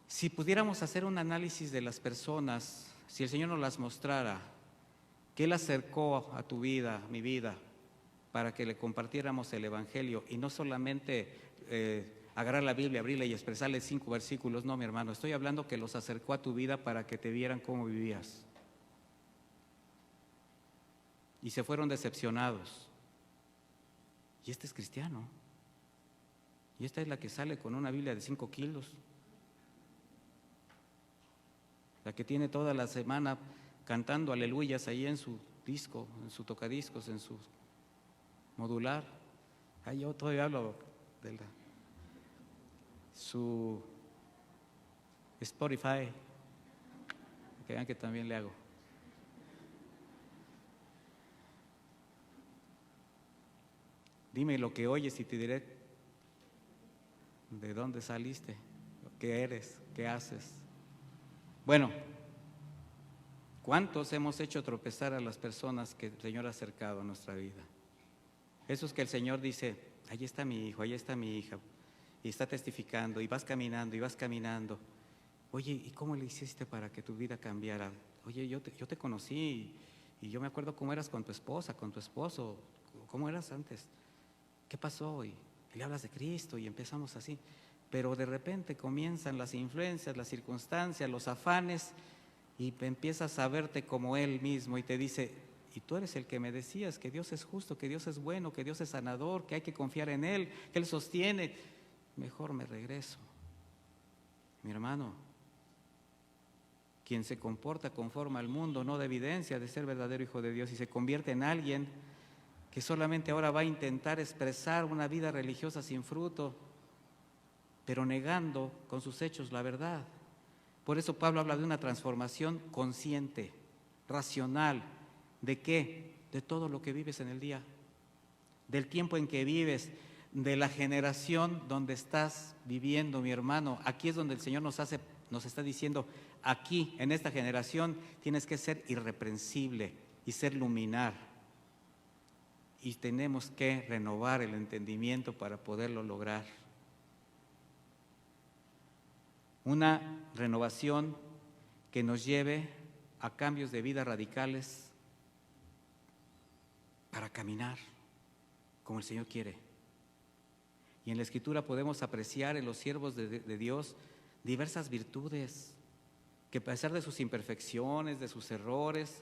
si pudiéramos hacer un análisis de las personas, si el Señor nos las mostrara, que Él acercó a tu vida, a mi vida, para que le compartiéramos el Evangelio y no solamente agarrar la Biblia, abrirla y expresarle 5 versículos. No, mi hermano, estoy hablando que los acercó a tu vida para que te vieran cómo vivías. Y se fueron decepcionados. Y este es cristiano. Y esta es la que sale con una Biblia de 5 kilos. La que tiene toda la semana cantando aleluyas ahí en su disco, en su tocadiscos, en su modular. Ahí yo todavía hablo de su Spotify, que vean que también le hago. Dime lo que oyes y te diré de dónde saliste, qué eres, qué haces. Bueno, ¿cuántos hemos hecho tropezar a las personas que el Señor ha acercado a nuestra vida? Esos que el Señor dice, ahí está mi hijo, ahí está mi hija, y está testificando, y vas caminando, y vas caminando. Oye, ¿y cómo le hiciste para que tu vida cambiara? Oye, yo te conocí, y yo me acuerdo cómo eras con tu esposa, con tu esposo, cómo eras antes. ¿Qué pasó? Y le hablas de Cristo, y empezamos así. Pero de repente comienzan las influencias, las circunstancias, los afanes, y empiezas a verte como Él mismo, y te dice, y tú eres el que me decías que Dios es justo, que Dios es bueno, que Dios es sanador, que hay que confiar en Él, que Él sostiene. Mejor me regreso. Mi hermano, quien se comporta conforme al mundo no da evidencia de ser verdadero hijo de Dios y se convierte en alguien que solamente ahora va a intentar expresar una vida religiosa sin fruto, pero negando con sus hechos la verdad. Por eso Pablo habla de una transformación consciente, racional. ¿De qué? De todo lo que vives en el día, del tiempo en que vives, de la generación donde estás viviendo, mi hermano. Aquí es donde el Señor nos está diciendo, aquí, en esta generación, tienes que ser irreprensible y ser luminar. Y tenemos que renovar el entendimiento para poderlo lograr. Una renovación que nos lleve a cambios de vida radicales para caminar como el Señor quiere. Y en la Escritura podemos apreciar en los siervos de Dios diversas virtudes que a pesar de sus imperfecciones, de sus errores,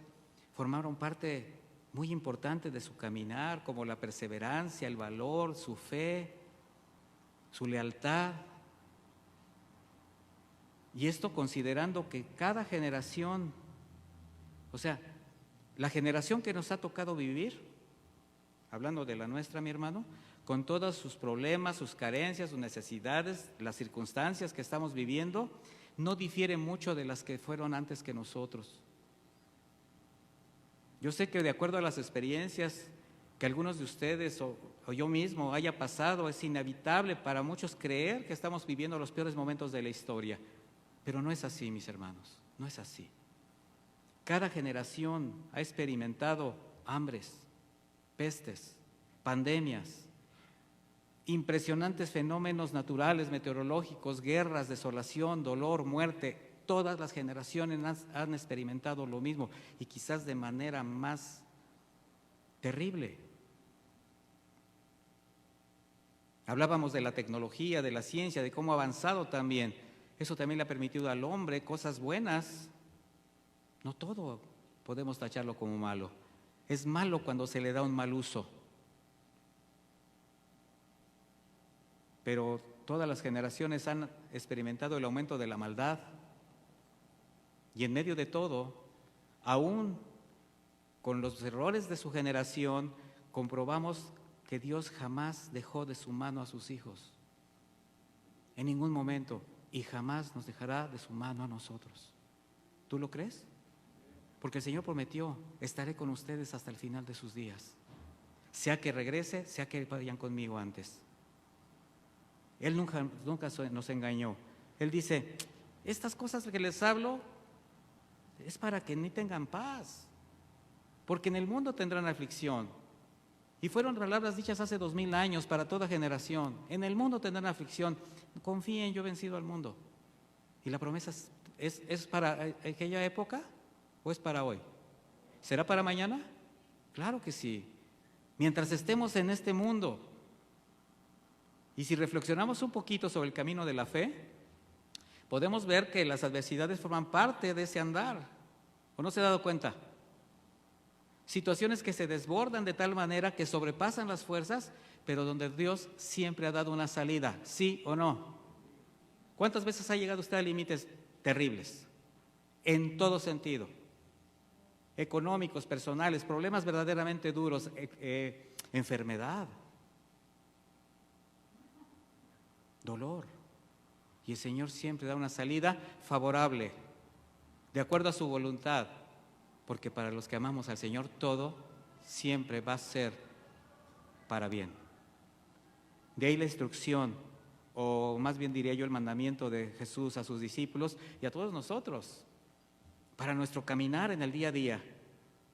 formaron parte muy importante de su caminar, como la perseverancia, el valor, su fe, su lealtad. Y esto considerando que cada generación, o sea, la generación que nos ha tocado vivir, hablando de la nuestra, mi hermano, con todos sus problemas, sus carencias, sus necesidades, las circunstancias que estamos viviendo, no difiere mucho de las que fueron antes que nosotros. Yo sé que de acuerdo a las experiencias que algunos de ustedes o yo mismo haya pasado, es inevitable para muchos creer que estamos viviendo los peores momentos de la historia, pero no es así, mis hermanos, no es así. Cada generación ha experimentado hambres, pestes, pandemias, impresionantes fenómenos naturales, meteorológicos, guerras, desolación, dolor, muerte. Todas las generaciones han experimentado lo mismo y quizás de manera más terrible. Hablábamos de la tecnología, de la ciencia, de cómo ha avanzado también. Eso también le ha permitido al hombre cosas buenas. No todo podemos tacharlo como malo. Es malo cuando se le da un mal uso. Pero todas las generaciones han experimentado el aumento de la maldad. Y en medio de todo, aún con los errores de su generación, comprobamos que Dios jamás dejó de su mano a sus hijos. En ningún momento. Y jamás nos dejará de su mano a nosotros. ¿Tú lo crees? Porque el Señor prometió, estaré con ustedes hasta el final de sus días. Sea que regrese, sea que vayan conmigo antes. Él nunca nos engañó. Él dice, estas cosas que les hablo es para que ni tengan paz, porque en el mundo tendrán aflicción. Y fueron palabras dichas hace 2000 años para toda generación. En el mundo tendrán aflicción. Confíen, yo he vencido al mundo. Y la promesa es para aquella época o es para hoy. ¿Será para mañana? Claro que sí. Mientras estemos en este mundo. Y si reflexionamos un poquito sobre el camino de la fe, podemos ver que las adversidades forman parte de ese andar. ¿O no se ha dado cuenta? Situaciones que se desbordan de tal manera que sobrepasan las fuerzas, pero donde Dios siempre ha dado una salida, ¿sí o no? ¿Cuántas veces ha llegado usted a límites terribles? En todo sentido. Económicos, personales, problemas verdaderamente duros, enfermedad, dolor. Y el Señor siempre da una salida favorable, de acuerdo a su voluntad. Porque para los que amamos al Señor, todo siempre va a ser para bien. De ahí la instrucción, o más bien diría yo el mandamiento de Jesús a sus discípulos y a todos nosotros. para nuestro caminar en el día a día.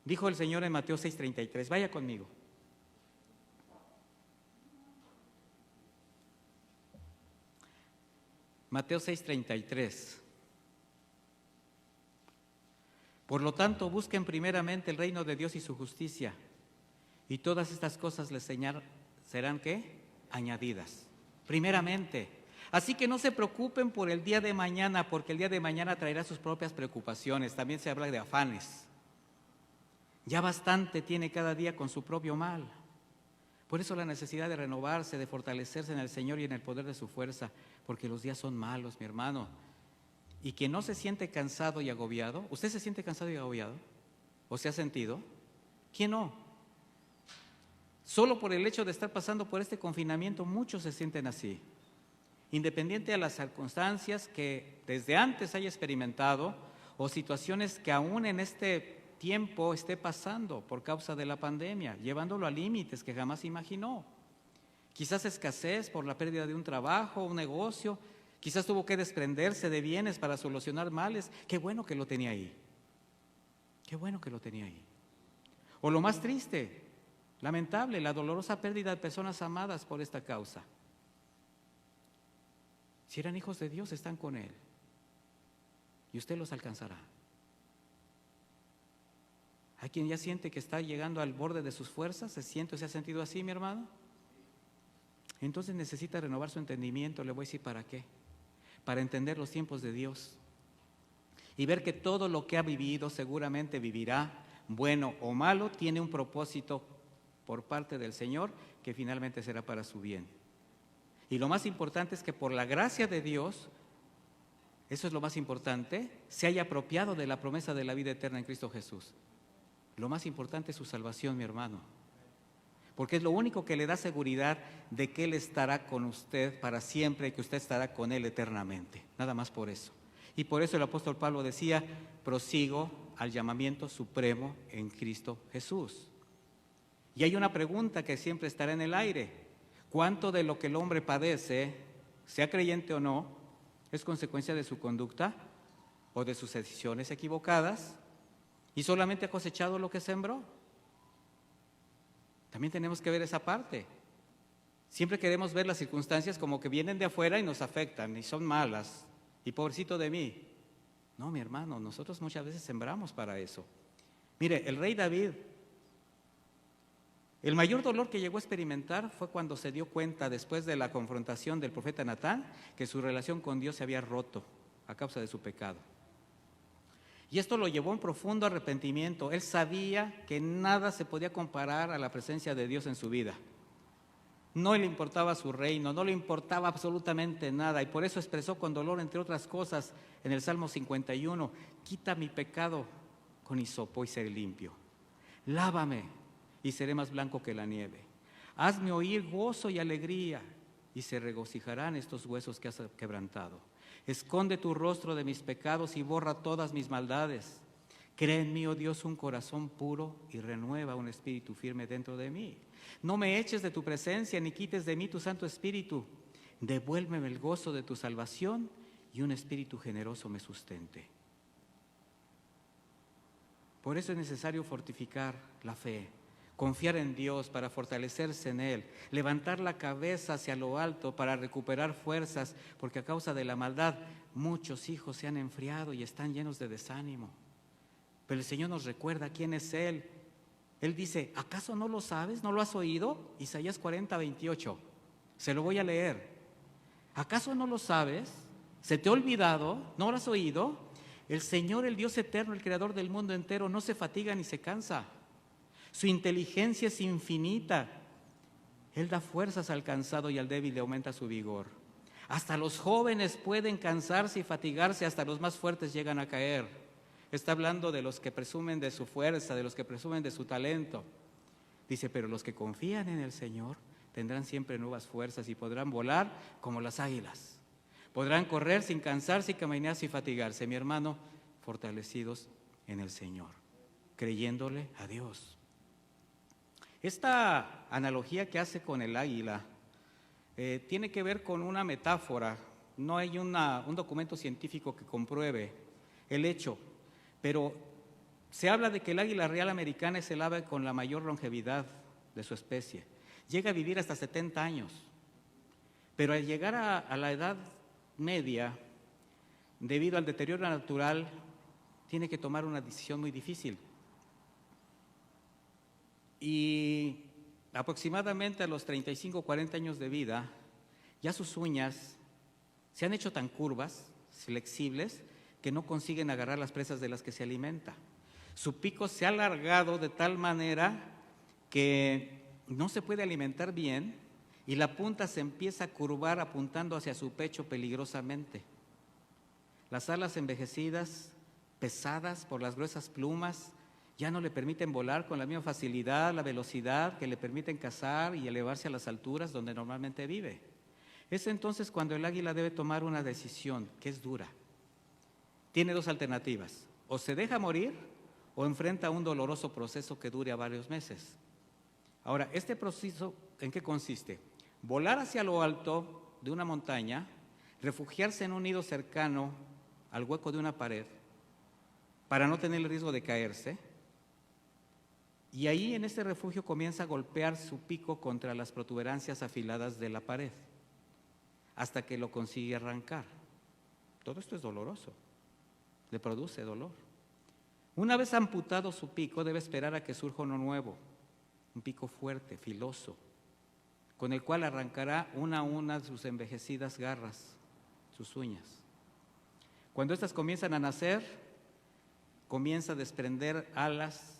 Dijo el Señor en Mateo 6:33, vaya conmigo. Mateo 6:33. Por lo tanto, busquen primeramente el reino de Dios y su justicia, y todas estas cosas les serán ¿qué? Añadidas. Primeramente. Así que no se preocupen por el día de mañana, porque el día de mañana traerá sus propias preocupaciones. También se habla de afanes. Ya bastante tiene cada día con su propio mal. Por eso la necesidad de renovarse, de fortalecerse en el Señor y en el poder de su fuerza, porque los días son malos, mi hermano. Y quien no se siente cansado y agobiado, ¿usted se siente cansado y agobiado? ¿O se ha sentido? ¿Quién no? Solo por el hecho de estar pasando por este confinamiento, muchos se sienten así. Independiente de las circunstancias que desde antes haya experimentado o situaciones que aún en este tiempo esté pasando por causa de la pandemia, llevándolo a límites que jamás imaginó. Quizás escasez por la pérdida de un trabajo, un negocio, quizás tuvo que desprenderse de bienes para solucionar males. Qué bueno que lo tenía ahí. Qué bueno que lo tenía ahí. O lo más triste, lamentable, la dolorosa pérdida de personas amadas por esta causa. Si eran hijos de Dios, están con Él y usted los alcanzará. Hay quien ya siente que está llegando al borde de sus fuerzas, ¿se siente o se ha sentido así, mi hermano? Entonces necesita renovar su entendimiento. Le voy a decir para qué. Para entender los tiempos de Dios y ver que todo lo que ha vivido, seguramente vivirá, bueno o malo, tiene un propósito por parte del Señor que finalmente será para su bien. Y lo más importante es que por la gracia de Dios, eso es lo más importante, se haya apropiado de la promesa de la vida eterna en Cristo Jesús. Lo más importante es su salvación, mi hermano, porque es lo único que le da seguridad de que Él estará con usted para siempre y que usted estará con Él eternamente, nada más por eso. Y por eso el apóstol Pablo decía, prosigo al llamamiento supremo en Cristo Jesús. Y hay una pregunta que siempre estará en el aire: ¿cuánto de lo que el hombre padece, sea creyente o no, es consecuencia de su conducta o de sus decisiones equivocadas? ¿Y solamente ha cosechado lo que sembró? También tenemos que ver esa parte. Siempre queremos ver las circunstancias como que vienen de afuera y nos afectan y son malas. Y pobrecito de mí. No, mi hermano, nosotros muchas veces sembramos para eso. Mire, el rey David, el mayor dolor que llegó a experimentar fue cuando se dio cuenta, después de la confrontación del profeta Natán, que su relación con Dios se había roto a causa de su pecado. Y esto lo llevó a un profundo arrepentimiento. Él sabía que nada se podía comparar a la presencia de Dios en su vida. No le importaba su reino, no le importaba absolutamente nada, y por eso expresó con dolor, entre otras cosas, en el Salmo 51, quita mi pecado con hisopo y seré limpio. Lávame y seré más blanco que la nieve. Hazme oír gozo y alegría, y se regocijarán estos huesos que has quebrantado. Esconde tu rostro de mis pecados y borra todas mis maldades. Crea en mí, oh Dios, un corazón puro y renueva un espíritu firme dentro de mí. No me eches de tu presencia ni quites de mí tu Santo Espíritu. Devuélveme el gozo de tu salvación y un espíritu generoso me sustente. Por eso es necesario fortificar la fe, confiar en Dios para fortalecerse en Él, levantar la cabeza hacia lo alto para recuperar fuerzas, porque a causa de la maldad muchos hijos se han enfriado y están llenos de desánimo. Pero el Señor nos recuerda quién es Él. Él dice, ¿acaso no lo sabes? ¿No lo has oído? Isaías 40:28. Se lo voy a leer. ¿Acaso no lo sabes? ¿Se te ha olvidado? ¿No lo has oído? El Señor, el Dios eterno, el creador del mundo entero, no se fatiga ni se cansa. Su inteligencia es infinita. Él da fuerzas al cansado y al débil le aumenta su vigor. Hasta los jóvenes pueden cansarse y fatigarse, hasta los más fuertes llegan a caer. Está hablando de los que presumen de su fuerza, de los que presumen de su talento. Dice, pero los que confían en el Señor tendrán siempre nuevas fuerzas y podrán volar como las águilas. Podrán correr sin cansarse y caminar sin fatigarse. Mi hermano, fortalecidos en el Señor, creyéndole a Dios. Esta analogía que hace con el águila tiene que ver con una metáfora. No hay un documento científico que compruebe el hecho, pero se habla de que el águila real americana es el ave con la mayor longevidad de su especie. Llega a vivir hasta 70 años, pero al llegar a la edad media, debido al deterioro natural, tiene que tomar una decisión muy difícil. Y aproximadamente a los 35 o 40 años de vida, ya sus uñas se han hecho tan curvas, flexibles, que no consiguen agarrar las presas de las que se alimenta. Su pico se ha alargado de tal manera que no se puede alimentar bien y la punta se empieza a curvar apuntando hacia su pecho peligrosamente. Las alas envejecidas, pesadas por las gruesas plumas, ya no le permiten volar con la misma facilidad, la velocidad que le permiten cazar y elevarse a las alturas donde normalmente vive. Es entonces cuando el águila debe tomar una decisión que es dura. Tiene dos alternativas: o se deja morir o enfrenta un doloroso proceso que dure a varios meses. Ahora, ¿este proceso en qué consiste? Volar hacia lo alto de una montaña, refugiarse en un nido cercano al hueco de una pared para no tener el riesgo de caerse, y ahí en ese refugio comienza a golpear su pico contra las protuberancias afiladas de la pared hasta que lo consigue arrancar. Todo esto es doloroso, le produce dolor. Una vez amputado su pico, debe esperar a que surja uno nuevo, un pico fuerte, filoso, con el cual arrancará una a una sus envejecidas garras, sus uñas. Cuando éstas comienzan a nacer, comienza a desprender alas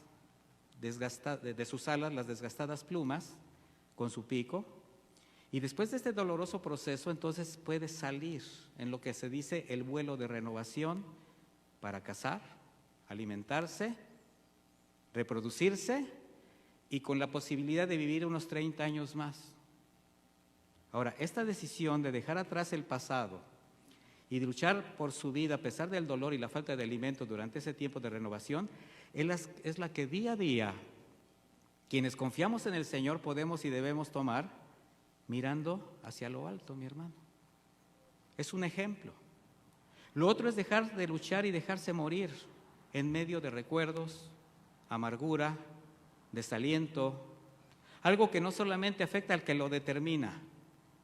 de sus alas, las desgastadas plumas, con su pico, y después de este doloroso proceso, entonces puede salir en lo que se dice el vuelo de renovación para cazar, alimentarse, reproducirse y con la posibilidad de vivir unos 30 años más. Ahora, esta decisión de dejar atrás el pasado y de luchar por su vida a pesar del dolor y la falta de alimento durante ese tiempo de renovación, es la que día a día quienes confiamos en el Señor podemos y debemos tomar mirando hacia lo alto, mi hermano. Es un ejemplo. Lo otro es dejar de luchar y dejarse morir en medio de recuerdos, amargura, desaliento, algo que no solamente afecta al que lo determina,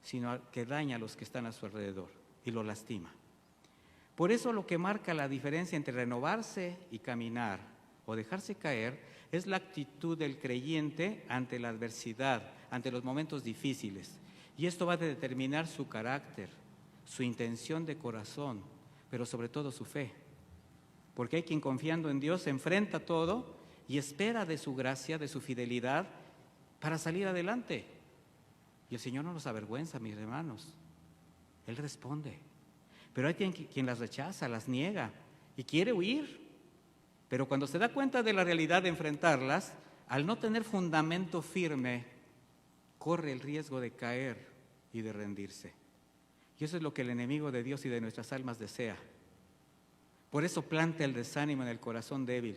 sino al que daña a los que están a su alrededor y lo lastima. Por eso lo que marca la diferencia entre renovarse y caminar o dejarse caer es la actitud del creyente ante la adversidad, ante los momentos difíciles. Y esto va a determinar su carácter, su intención de corazón, pero sobre todo su fe. Porque hay quien confiando en Dios enfrenta todo y espera de su gracia, de su fidelidad, para salir adelante. Y el Señor no nos avergüenza, mis hermanos. Él responde. Pero hay quien las rechaza, las niega y quiere huir. Pero cuando se da cuenta de la realidad de enfrentarlas, al no tener fundamento firme, corre el riesgo de caer y de rendirse. Y eso es lo que el enemigo de Dios y de nuestras almas desea. Por eso planta el desánimo en el corazón débil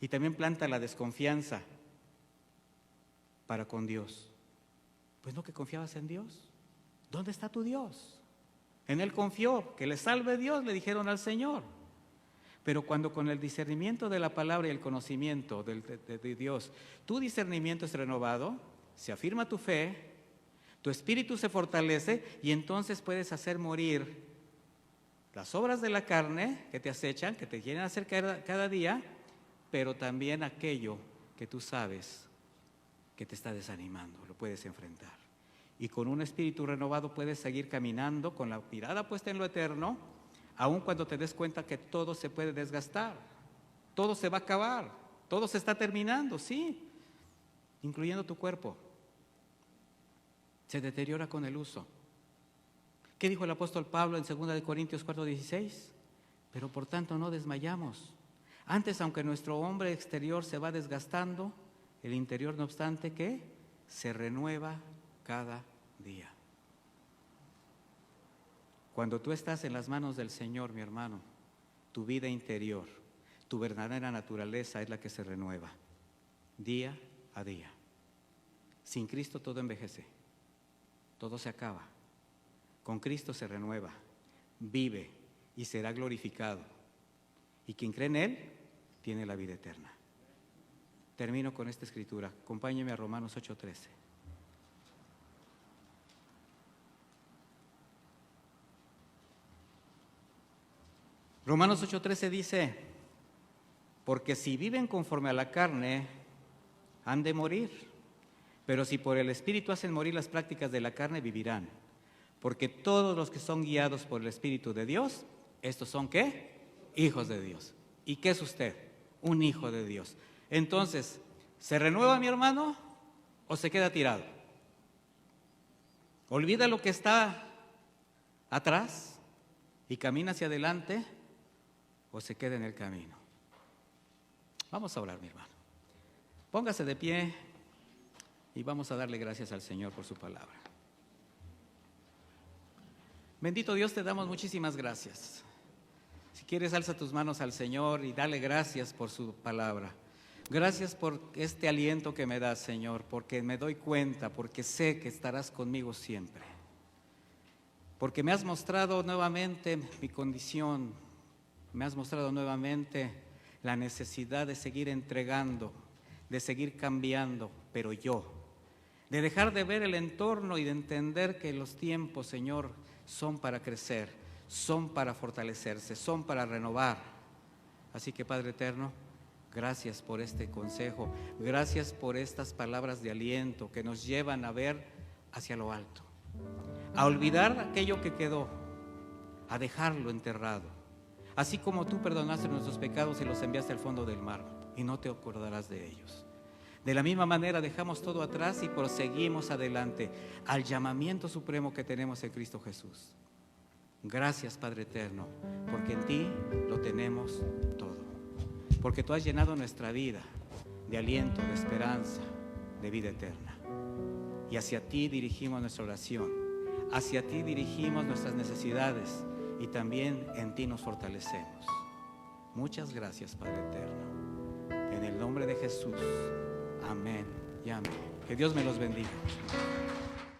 y también planta la desconfianza para con Dios. Pues no que confiabas en Dios. ¿Dónde está tu Dios? En Él confió, que le salve Dios, le dijeron al Señor. Pero cuando con el discernimiento de la palabra y el conocimiento de Dios, tu discernimiento es renovado, se afirma tu fe, tu espíritu se fortalece y entonces puedes hacer morir las obras de la carne que te acechan, que te quieren hacer caer cada día, pero también aquello que tú sabes que te está desanimando, lo puedes enfrentar. Y con un espíritu renovado puedes seguir caminando con la mirada puesta en lo eterno, aun cuando te des cuenta que todo se puede desgastar, todo se va a acabar, todo se está terminando, sí, incluyendo tu cuerpo. Se deteriora con el uso. ¿Qué dijo el apóstol Pablo en 2 Corintios 4:16? Pero por tanto no desmayamos. Antes, aunque nuestro hombre exterior se va desgastando, el interior, no obstante, ¿qué? Se renueva cada día. Cuando tú estás en las manos del Señor, mi hermano, tu vida interior, tu verdadera naturaleza es la que se renueva, día a día. Sin Cristo todo envejece, todo se acaba. Con Cristo se renueva, vive y será glorificado. Y quien cree en Él tiene la vida eterna. Termino con esta escritura. Acompáñeme a Romanos 8:13. Romanos 8:13 dice: porque si viven conforme a la carne, han de morir, pero si por el Espíritu hacen morir las prácticas de la carne, vivirán. Porque todos los que son guiados por el Espíritu de Dios, estos son ¿qué? Hijos de Dios. ¿Y qué es usted? Un hijo de Dios. Entonces, ¿se renueva, mi hermano, o se queda tirado? ¿Olvida lo que está atrás y camina hacia adelante, o se queda en el camino? Vamos a orar, mi hermano. Póngase de pie y vamos a darle gracias al Señor por su palabra. Bendito Dios, te damos muchísimas gracias. Si quieres, alza tus manos al Señor y dale gracias por su palabra. Gracias por este aliento que me das, Señor, porque me doy cuenta, porque sé que estarás conmigo siempre. Porque me has mostrado nuevamente mi condición, me has mostrado nuevamente la necesidad de seguir entregando, de seguir cambiando, pero de dejar de ver el entorno y de entender que los tiempos, Señor, son para crecer, son para fortalecerse, son para renovar. Así que, Padre eterno, gracias por este consejo, gracias por estas palabras de aliento que nos llevan a ver hacia lo alto, a olvidar aquello que quedó, a dejarlo enterrado, así como tú perdonaste nuestros pecados y los enviaste al fondo del mar y no te acordarás de ellos. De la misma manera dejamos todo atrás y proseguimos adelante al llamamiento supremo que tenemos en Cristo Jesús. Gracias, Padre eterno, porque en ti lo tenemos todo. Porque tú has llenado nuestra vida de aliento, de esperanza, de vida eterna. Y hacia ti dirigimos nuestra oración, hacia ti dirigimos nuestras necesidades y también en ti nos fortalecemos. Muchas gracias, Padre eterno. En el nombre de Jesús. Amén y amén. Que Dios me los bendiga.